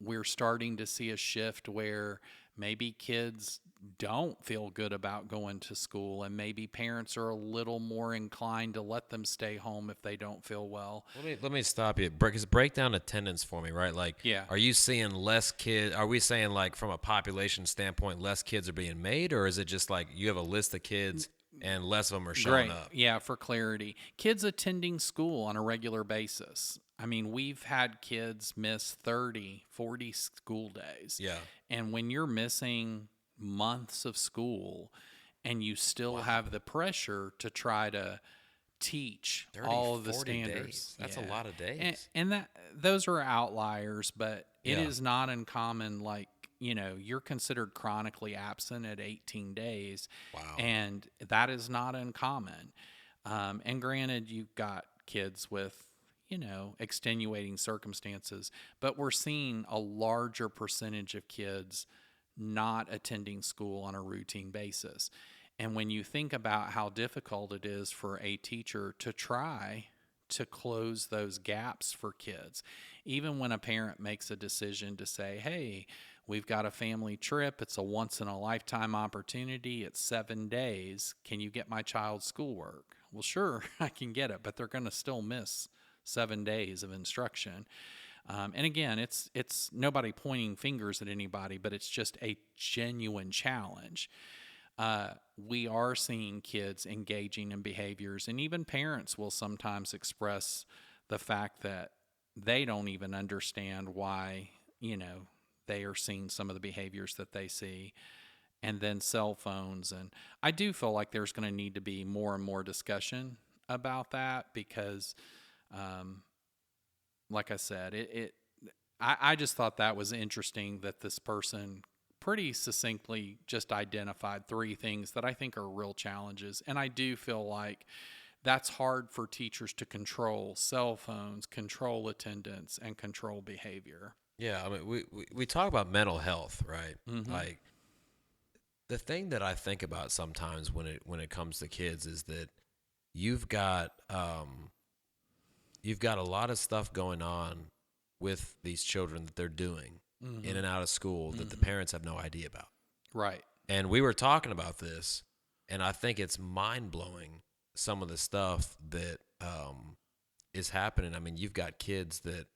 we're starting to see a shift where maybe kids don't feel good about going to school, and maybe parents are a little more inclined to let them stay home if they don't feel well. Let me stop you. Break down attendance for me, right? Like, Yeah. are you seeing less kids? Are we saying, like, from a population standpoint, less kids are being made, or is it just like you have a list of kids and less of them are showing Great. up? Yeah, for clarity. Kids attending school on a regular basis. I mean, we've had kids miss 30, 40 school days. Yeah. And when you're missing months of school and you still Wow. have the pressure to try to teach 30, all of the 40 standards. days. That's a Yeah. lot of And, days. and that those are outliers, but it Yeah. is not uncommon. Like, you're considered chronically absent at 18 days, Wow. and that is not uncommon. And granted, you've got kids with, extenuating circumstances, but we're seeing a larger percentage of kids not attending school on a routine basis. And when you think about how difficult it is for a teacher to try to close those gaps for kids, even when a parent makes a decision to say, hey, we've got a family trip, it's a once in a lifetime opportunity, it's 7 days, can you get my child's schoolwork? Well, sure, I can get it, but they're going to still miss 7 days of instruction. And again, it's nobody pointing fingers at anybody, but it's just a genuine challenge. We are seeing kids engaging in behaviors, and even parents will sometimes express the fact that they don't even understand why, they are seeing some of the behaviors that they see. And then cell phones. And I do feel like there's going to need to be more and more discussion about that because, like I said, I just thought that was interesting that this person pretty succinctly just identified three things that I think are real challenges. And I do feel like that's hard for teachers to control: cell phones, control attendance, and control behavior. Yeah. I mean, we talk about mental health, right? Mm-hmm. Like, the thing that I think about sometimes when it comes to kids is that you've got you've got a lot of stuff going on with these children that they're doing in Mm-hmm. and out of school that the Mm-hmm. parents have no idea about. Right. And we were talking about this, and I think it's mind blowing some of the stuff that is happening. I mean, you've got kids that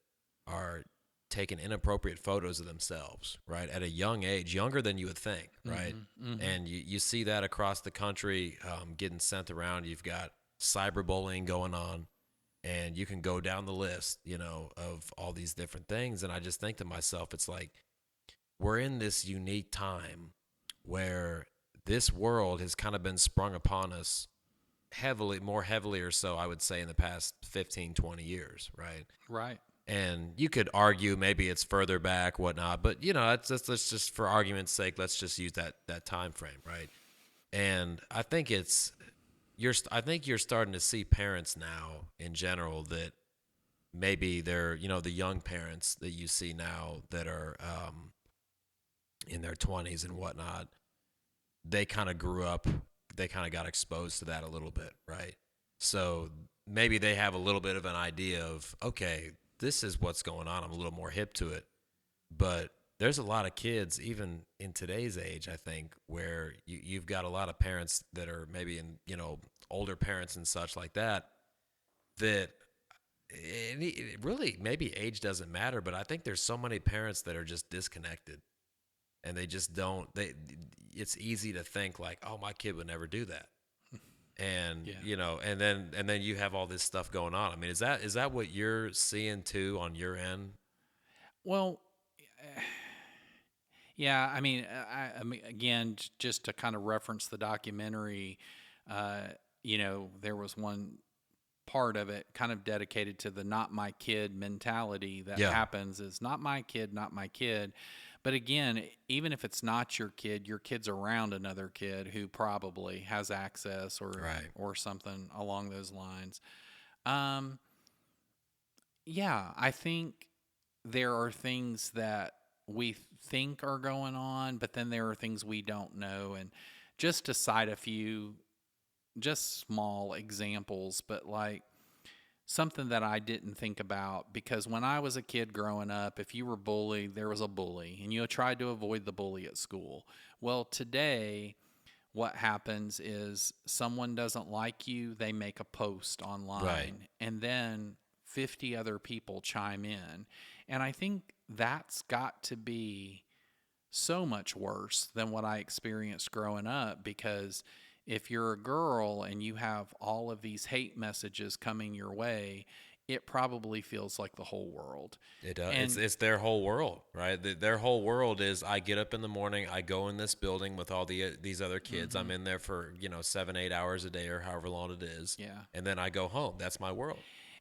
are taking inappropriate photos of themselves, right, at a young age, younger than you would think, right? Mm-hmm. Mm-hmm. And you see that across the country getting sent around. You've got cyberbullying going on, and you can go down the list, of all these different things. And I just think to myself, it's like we're in this unique time where this world has kind of been sprung upon us heavily, more heavily or so, I would say, in the past 15, 20 years, right? Right. And you could argue maybe it's further back, whatnot, but let's just for argument's sake, let's just use that time frame, right? And I think I think you're starting to see parents now in general that maybe they're the young parents that you see now that are in their 20s and whatnot. They kind of grew up, they kind of got exposed to that a little bit, right? So maybe they have a little bit of an idea of, okay, this is what's going on. I'm a little more hip to it. But there's a lot of kids, even in today's age, I think, where you've got a lot of parents that are maybe older parents and such like that, that it really, maybe age doesn't matter, but I think there's so many parents that are just disconnected, and they just don't, it's easy to think like, oh, my kid would never do that. And Yeah. and then you have all this stuff going on. I mean, is that what you're seeing too on your end? Well, yeah. I mean, again, just to kind of reference the documentary, there was one part of it kind of dedicated to the "not my kid" mentality that Yeah. happens. Is not my kid, not my kid. But again, even if it's not your kid's around another kid who probably has access Right. or something along those lines. Um, yeah, I think there are things that we think are going on, but then there are things we don't know. And just to cite a few, just small examples, but like something that I didn't think about, because when I was a kid growing up, if you were bullied, there was a bully, and you tried to avoid the bully at school. Well, today, what happens is someone doesn't like you, they make a post Right. online, and then 50 other people chime in. And I think that's got to be so much worse than what I experienced growing up, because if you're a girl and you have all of these hate messages coming your way, it probably feels like the whole world. It does. It's And it's their whole world, right? Their whole world is, I get up in the morning, I go in this building with all these other kids. I'm mhm, in there for 7-8 hours a day or however long it is, yeah. and then I go home. That's my world.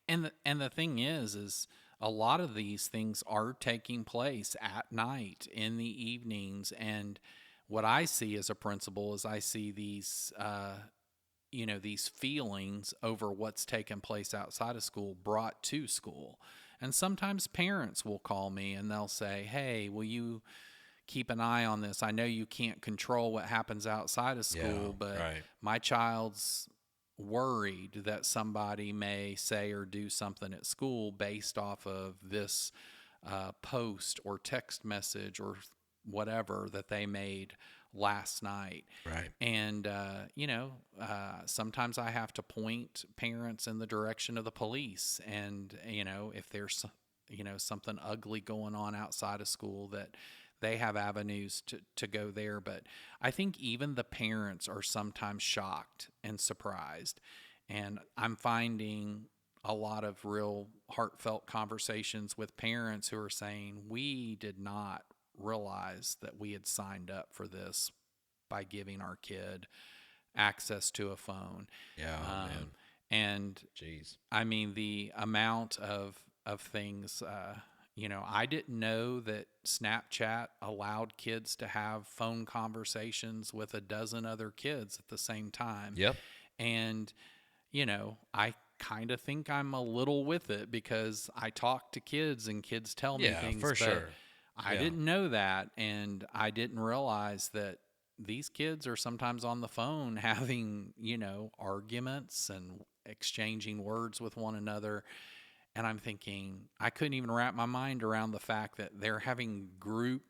And the thing is a lot of these things are taking place at night in the evenings. And what I see as a principal is I see these these feelings over what's taken place outside of school brought to school. And sometimes parents will call me and they'll say, "Hey, will you keep an eye on this? I know you can't control what happens outside of Yeah. school, but Right. my child's worried that somebody may say or do something at school based off of this post or text message or whatever that they made last night." Right. And, sometimes I have to point parents in the direction of the police. And, if there's, something ugly going on outside of school, that they have avenues to go there. But I think even the parents are sometimes shocked and surprised. And I'm finding a lot of real heartfelt conversations with parents who are saying, "We did not realize that we had signed up for this by giving our kid access to a phone." Yeah, man. Um, and Jeez. I mean, the amount of things, I didn't know that Snapchat allowed kids to have phone conversations with a dozen other kids at the same time. Yep. And, I kind of think I'm a little with it because I talk to kids and kids tell me Yeah, things, for but sure. I Yeah. didn't know that. And I didn't realize that these kids are sometimes on the phone having, arguments and exchanging words with one another. And I'm thinking, I couldn't even wrap my mind around the fact that they're having group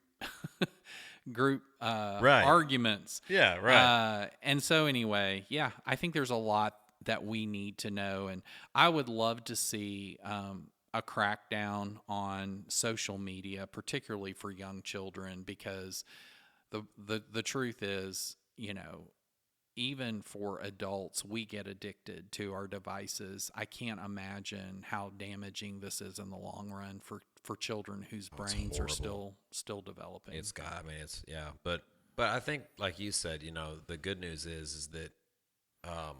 Right. arguments. Yeah, right. And so anyway, yeah, I think there's a lot that we need to know, and I would love to see a crackdown on social media, particularly for young children, because the truth is, even for adults, we get addicted to our devices. I can't imagine how damaging this is in the long run for children whose Oh, it's brains are horrible. still developing. It's got. I mean, it's yeah. But I think, like you said, the good news is that um,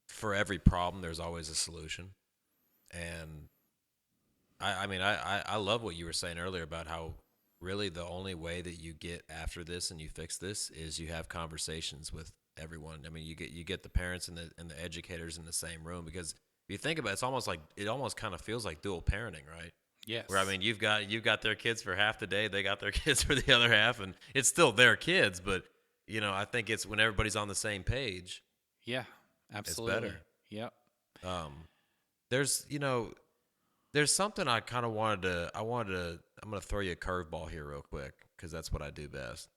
for every problem, there's always a solution. And I mean, I love what you were saying earlier about how really the only way that you get after this and you fix this is you have conversations with everyone. I mean, you get the parents and the educators in the same room, because if you think about it, it's almost like it almost kind of feels like dual parenting, right? Where I Yes. mean, you've got their kids for half the day, they got their kids for the other half, and it's still their kids, but I think it's when everybody's on the same page, Yeah, it's absolutely. better. Yep. Um, there's something I kind of I'm going to throw you a curveball here real quick because that's what I do best.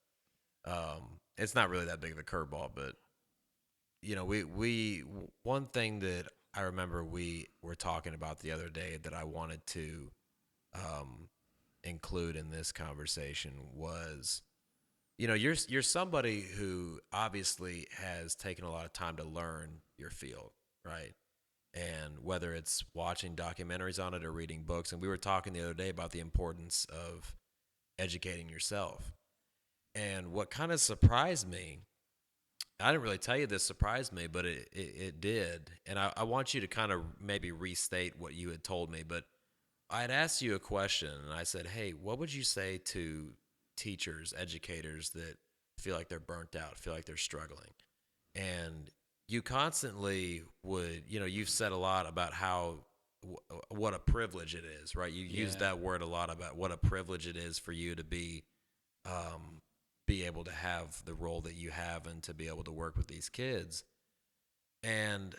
It's not really that big of a curveball, but we one thing that I remember we were talking about the other day that I wanted to um, include in this conversation was, you're somebody who obviously has taken a lot of time to learn your field, right? And whether it's watching documentaries on it or reading books. And we were talking the other day about the importance of educating yourself. And what kind of surprised me, I didn't really tell you this surprised me, but it did. And I want you to kind of maybe restate what you had told me. But I had asked you a question and I said, hey, what would you say to teachers, educators that feel like they're burnt out, feel like they're struggling? And you constantly would, you've said a lot about how what a privilege it is, right? You use Yeah. that word a lot about what a privilege it is for you to be able to have the role that you have and to be able to work with these kids. And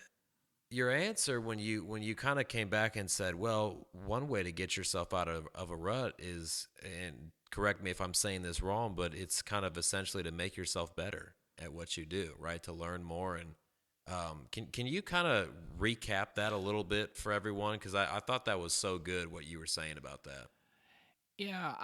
your answer when you kind of came back and said, well, one way to get yourself out of a rut is, and correct me if I'm saying this wrong, but it's kind of essentially to make yourself better at what you do, right? To learn more. And can you kind of recap that a little bit for everyone? Because I thought that was so good what you were saying about that. Yeah,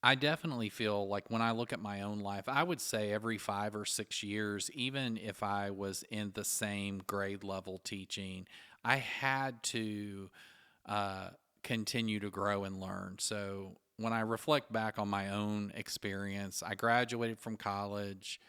I definitely feel like when I look at my own life, I would say every 5 or 6 years, even if I was in the same grade level teaching, I had to uh, continue to grow and learn. So when I reflect back on my own experience, I graduated from college.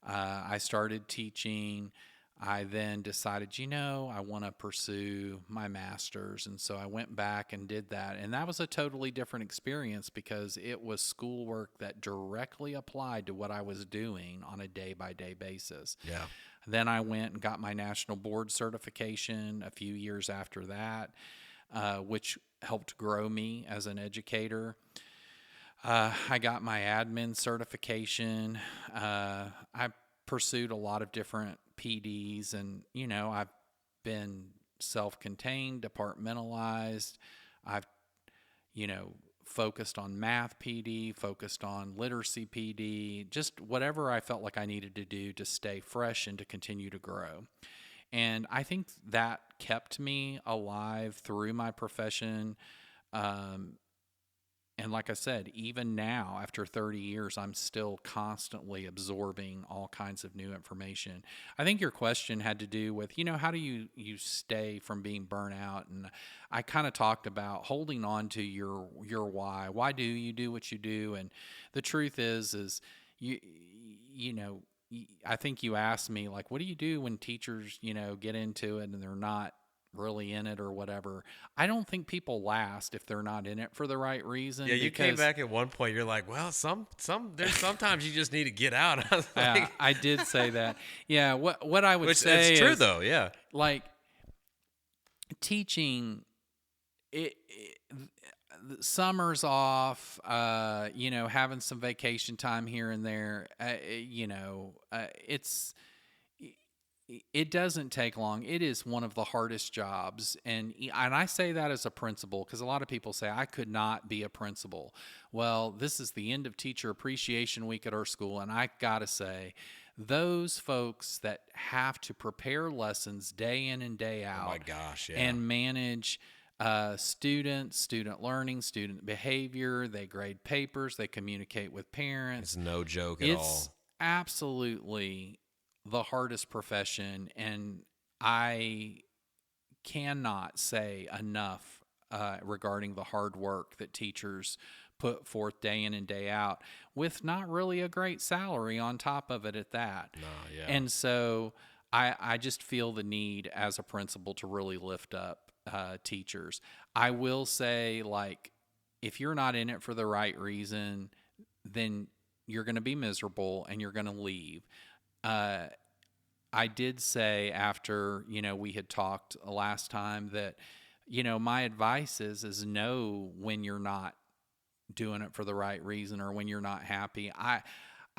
I started teaching. I then decided, I want to pursue my master's. And so I went back and did that. And that was a totally different experience because it was schoolwork that directly applied to what I was doing on a day by day basis. Yeah. Then I went and got my national board certification a few years after that, which helped grow me as an educator. I got my admin certification. I pursued a lot of different PDs, and I've been self-contained, departmentalized. I've focused on math PD, focused on literacy PD, just whatever I felt like I needed to do to stay fresh and to continue to grow. And I think that kept me alive through my profession. Um, and like I said, even now, after 30 years, I'm still constantly absorbing all kinds of new information. I think your question had to do with, how do you stay from being burnt out? And I kind of talked about holding on to your why. Why do you do what you do? And the truth is you you know I think you asked me like, what do you do when teachers get into it and they're not really in it or whatever. I don't think people last if they're not in it for the right Yeah, reason you came because back at one point. You're like, well, there's sometimes you just need to get out. I was like, I did say that. Yeah, what I would which it's say true is though. Yeah. like teaching it Summers off, having some vacation time here and there. It doesn't take long. It is one of the hardest jobs. And I say that as a principal because a lot of people say, I could not be a principal. Well, this is the end of Teacher Appreciation Week at our school. And I got to say, those folks that have to prepare lessons day in and day Oh my out gosh, yeah. and manage students, student learning, student behavior, they grade papers, they communicate with parents. It's no joke at It's all. absolutely the hardest profession, and I cannot say enough regarding the hard work that teachers put forth day in and day out with not really a great salary on top of it at that. No, yeah. And so I just feel the need as a principal to really lift up teachers. I will say, like, if you're not in it for the right reason, then you're going to be miserable and you're going to leave. I did say after, we had talked last time that, my advice is know when you're not doing it for the right reason or when you're not happy.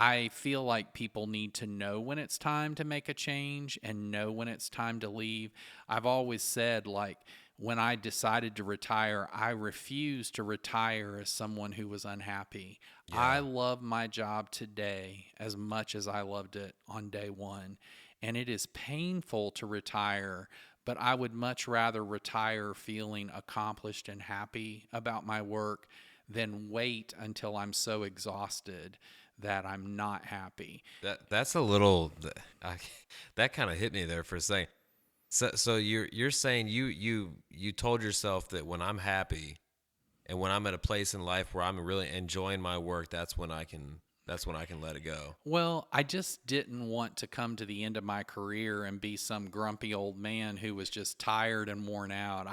I feel like people need to know when it's time to make a change and know when it's time to leave. I've always said, like, when I decided to retire, I refused to retire as someone who was unhappy. Yeah. I love my job today as much as I loved it on day one. And it is painful to retire, but I would much rather retire feeling accomplished and happy about my work than wait until I'm so exhausted that I'm not happy. That's a little that kind of hit me there for a second. So you're saying you told yourself that when I'm happy and when I'm at a place in life where I'm really enjoying my work, that's when I can let it go. Well, I just didn't want to come to the end of my career and be some grumpy old man who was just tired and worn out.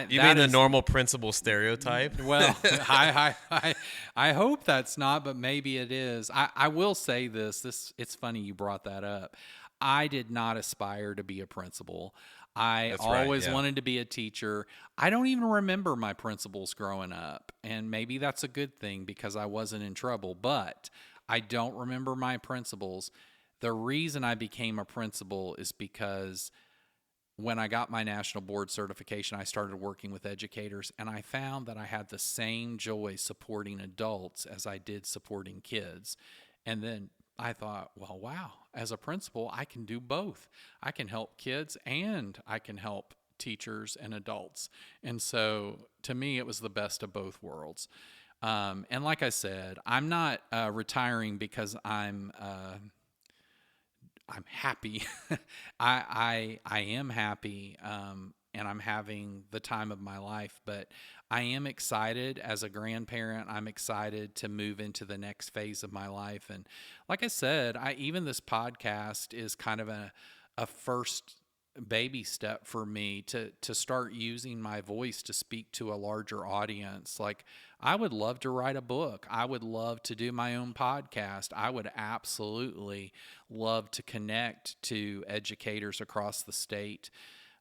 You mean the normal principal stereotype? Well, I hope that's not, but maybe it is. I will say this. It's funny you brought that up. I did not aspire to be a principal. I That's right, always yeah. wanted to be a teacher. I don't even remember my principals growing up, and maybe that's a good thing because I wasn't in trouble, but I don't remember my principals. The reason I became a principal is because when I got my national board certification, I started working with educators, and I found that I had the same joy supporting adults as I did supporting kids. And then I thought, well, wow, as a principal, I can do both. I can help kids and I can help teachers and adults. And so to me, it was the best of both worlds. And like I said, I'm not retiring because I'm happy. I am happy, and I'm having the time of my life. But I am excited as a grandparent. I'm excited to move into the next phase of my life. And like I said, even this podcast is kind of a first baby step for me to start using my voice to speak to a larger audience. Like, I would love to write a book. I would love to do my own podcast. I would absolutely love to connect to educators across the state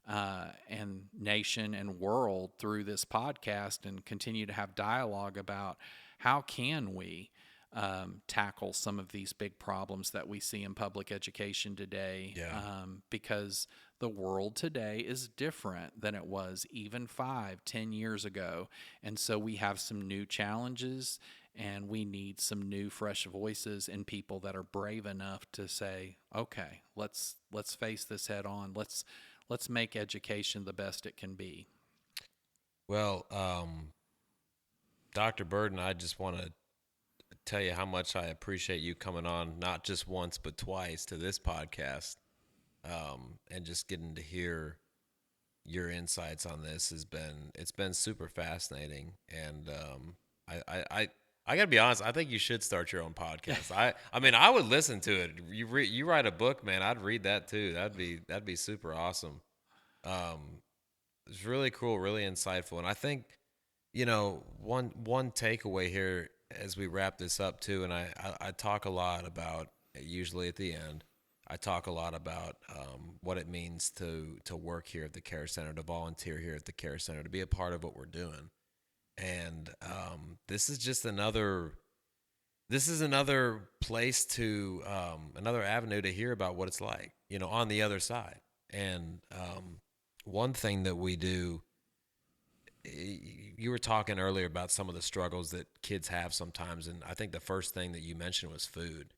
and nation and world through this podcast and continue to have dialogue about how can we tackle some of these big problems that we see in public education today. Yeah. Because the world today is different than it was even 5-10 years ago. And so we have some new challenges and we need some new fresh voices and people that are brave enough to say, okay, let's face this head on. Let's make education the best it can be. Well, Dr. Burton, I just want to tell you how much I appreciate you coming on, not just once but twice, to this podcast, and just getting to hear your insights on this it's been super fascinating. And I gotta be honest, I think you should start your own podcast. I mean, I would listen to it. You write a book, man, I'd read that too. That'd be super awesome. It's really cool, really insightful, and I think one takeaway here as we wrap this up too, and I talk a lot about, usually at the end, I talk a lot about what it means to work here at the Care Center, to volunteer here at the Care Center, to be a part of what we're doing. And this is just another place to another avenue to hear about what it's like, on the other side. And one thing that we do, you were talking earlier about some of the struggles that kids have sometimes, and I think the first thing that you mentioned was food,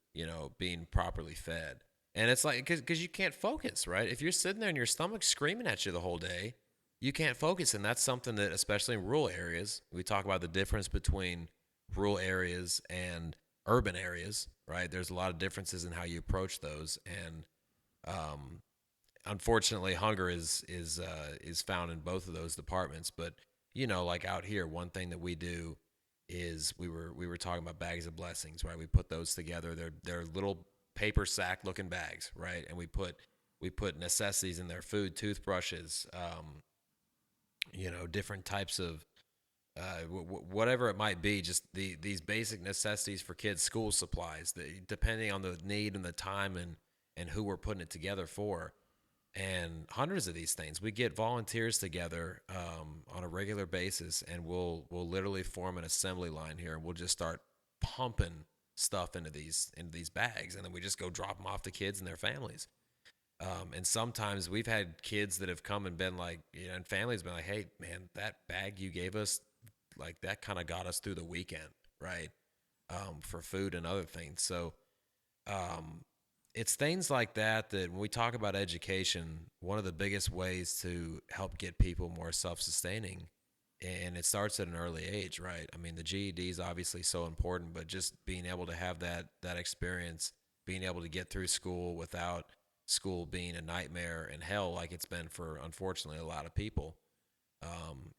being properly fed. And it's like, because you can't focus, right? If you're sitting there and your stomach's screaming at you the whole day, you can't focus. And that's something that, especially in rural areas, we talk about the difference between rural areas and urban areas, right? There's a lot of differences in how you approach those. And um, unfortunately, hunger is found in both of those departments. But like out here, one thing that we do is we were talking about bags of blessings, right? We put those together. They're little paper sack looking bags, right? And we put necessities in there: food, toothbrushes, different types of whatever it might be, just these basic necessities for kids, school supplies, depending on the need and the time and who we're putting it together for. And hundreds of these things. We get volunteers together on a regular basis, and we'll literally form an assembly line here, and we'll just start pumping stuff into these bags, and then we just go drop them off to kids and their families. And sometimes we've had kids that have come and been like, and families been like, "Hey, man, that bag you gave us, like that kind of got us through the weekend, right? For food and other things." So um, it's things like that when we talk about education, one of the biggest ways to help get people more self-sustaining, and it starts at an early age, right? I mean, the GED is obviously so important, but just being able to have that experience, being able to get through school without school being a nightmare and hell like it's been for, unfortunately, a lot of people.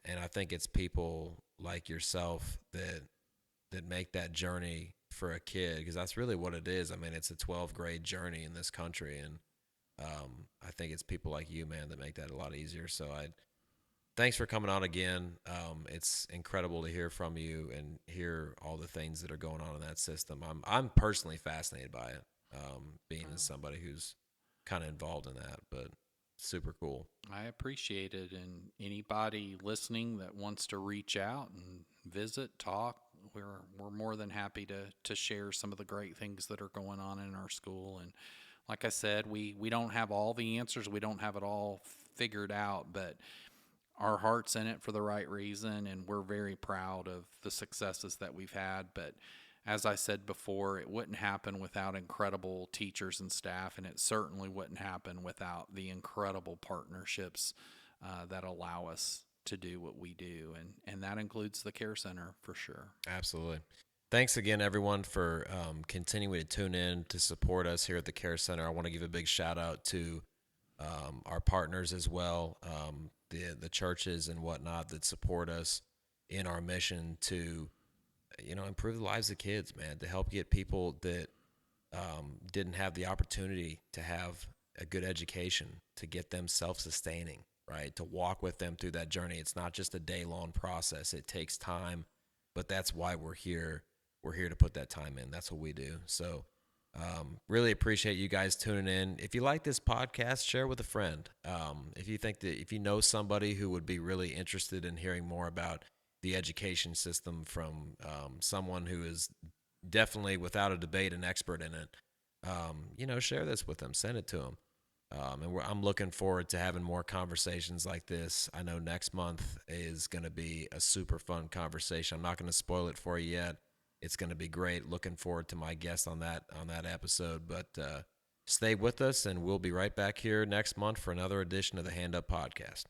And I think it's people like yourself that make that journey for a kid, because that's really what it is. I mean, it's a 12th grade journey in this country, and I think it's people like you, man, that make that a lot easier. So I thanks for coming on again. It's incredible to hear from you and hear all the things that are going on in that system. I'm personally fascinated by it, being as somebody who's kind of involved in that, but super cool. I appreciate it. And anybody listening that wants to reach out and visit, talk, we're more than happy to share some of the great things that are going on in our school. And like I said, we don't have all the answers. We don't have it all figured out, but our heart's in it for the right reason, and we're very proud of the successes that we've had. But as I said before, it wouldn't happen without incredible teachers and staff, and it certainly wouldn't happen without the incredible partnerships that allow us to do what we do, and that includes the care center for sure. Absolutely. Thanks again, everyone, for continuing to tune in to support us here at the Care Center. I want to give a big shout out to our partners as well, the churches and whatnot that support us in our mission to improve the lives of kids, man, to help get people that didn't have the opportunity to have a good education, to get them self-sustaining, right? To walk with them through that journey. It's not just a day-long process. It takes time, but that's why we're here. We're here to put that time in. That's what we do. So really appreciate you guys tuning in. If you like this podcast, share with a friend. If you know somebody who would be really interested in hearing more about the education system from someone who is definitely, without a debate, an expert in it, share this with them. Send it to them. I'm looking forward to having more conversations like this. I know next month is going to be a super fun conversation. I'm not going to spoil it for you yet. It's going to be great. Looking forward to my guest on that episode. But stay with us, and we'll be right back here next month for another edition of the Hand Up Podcast.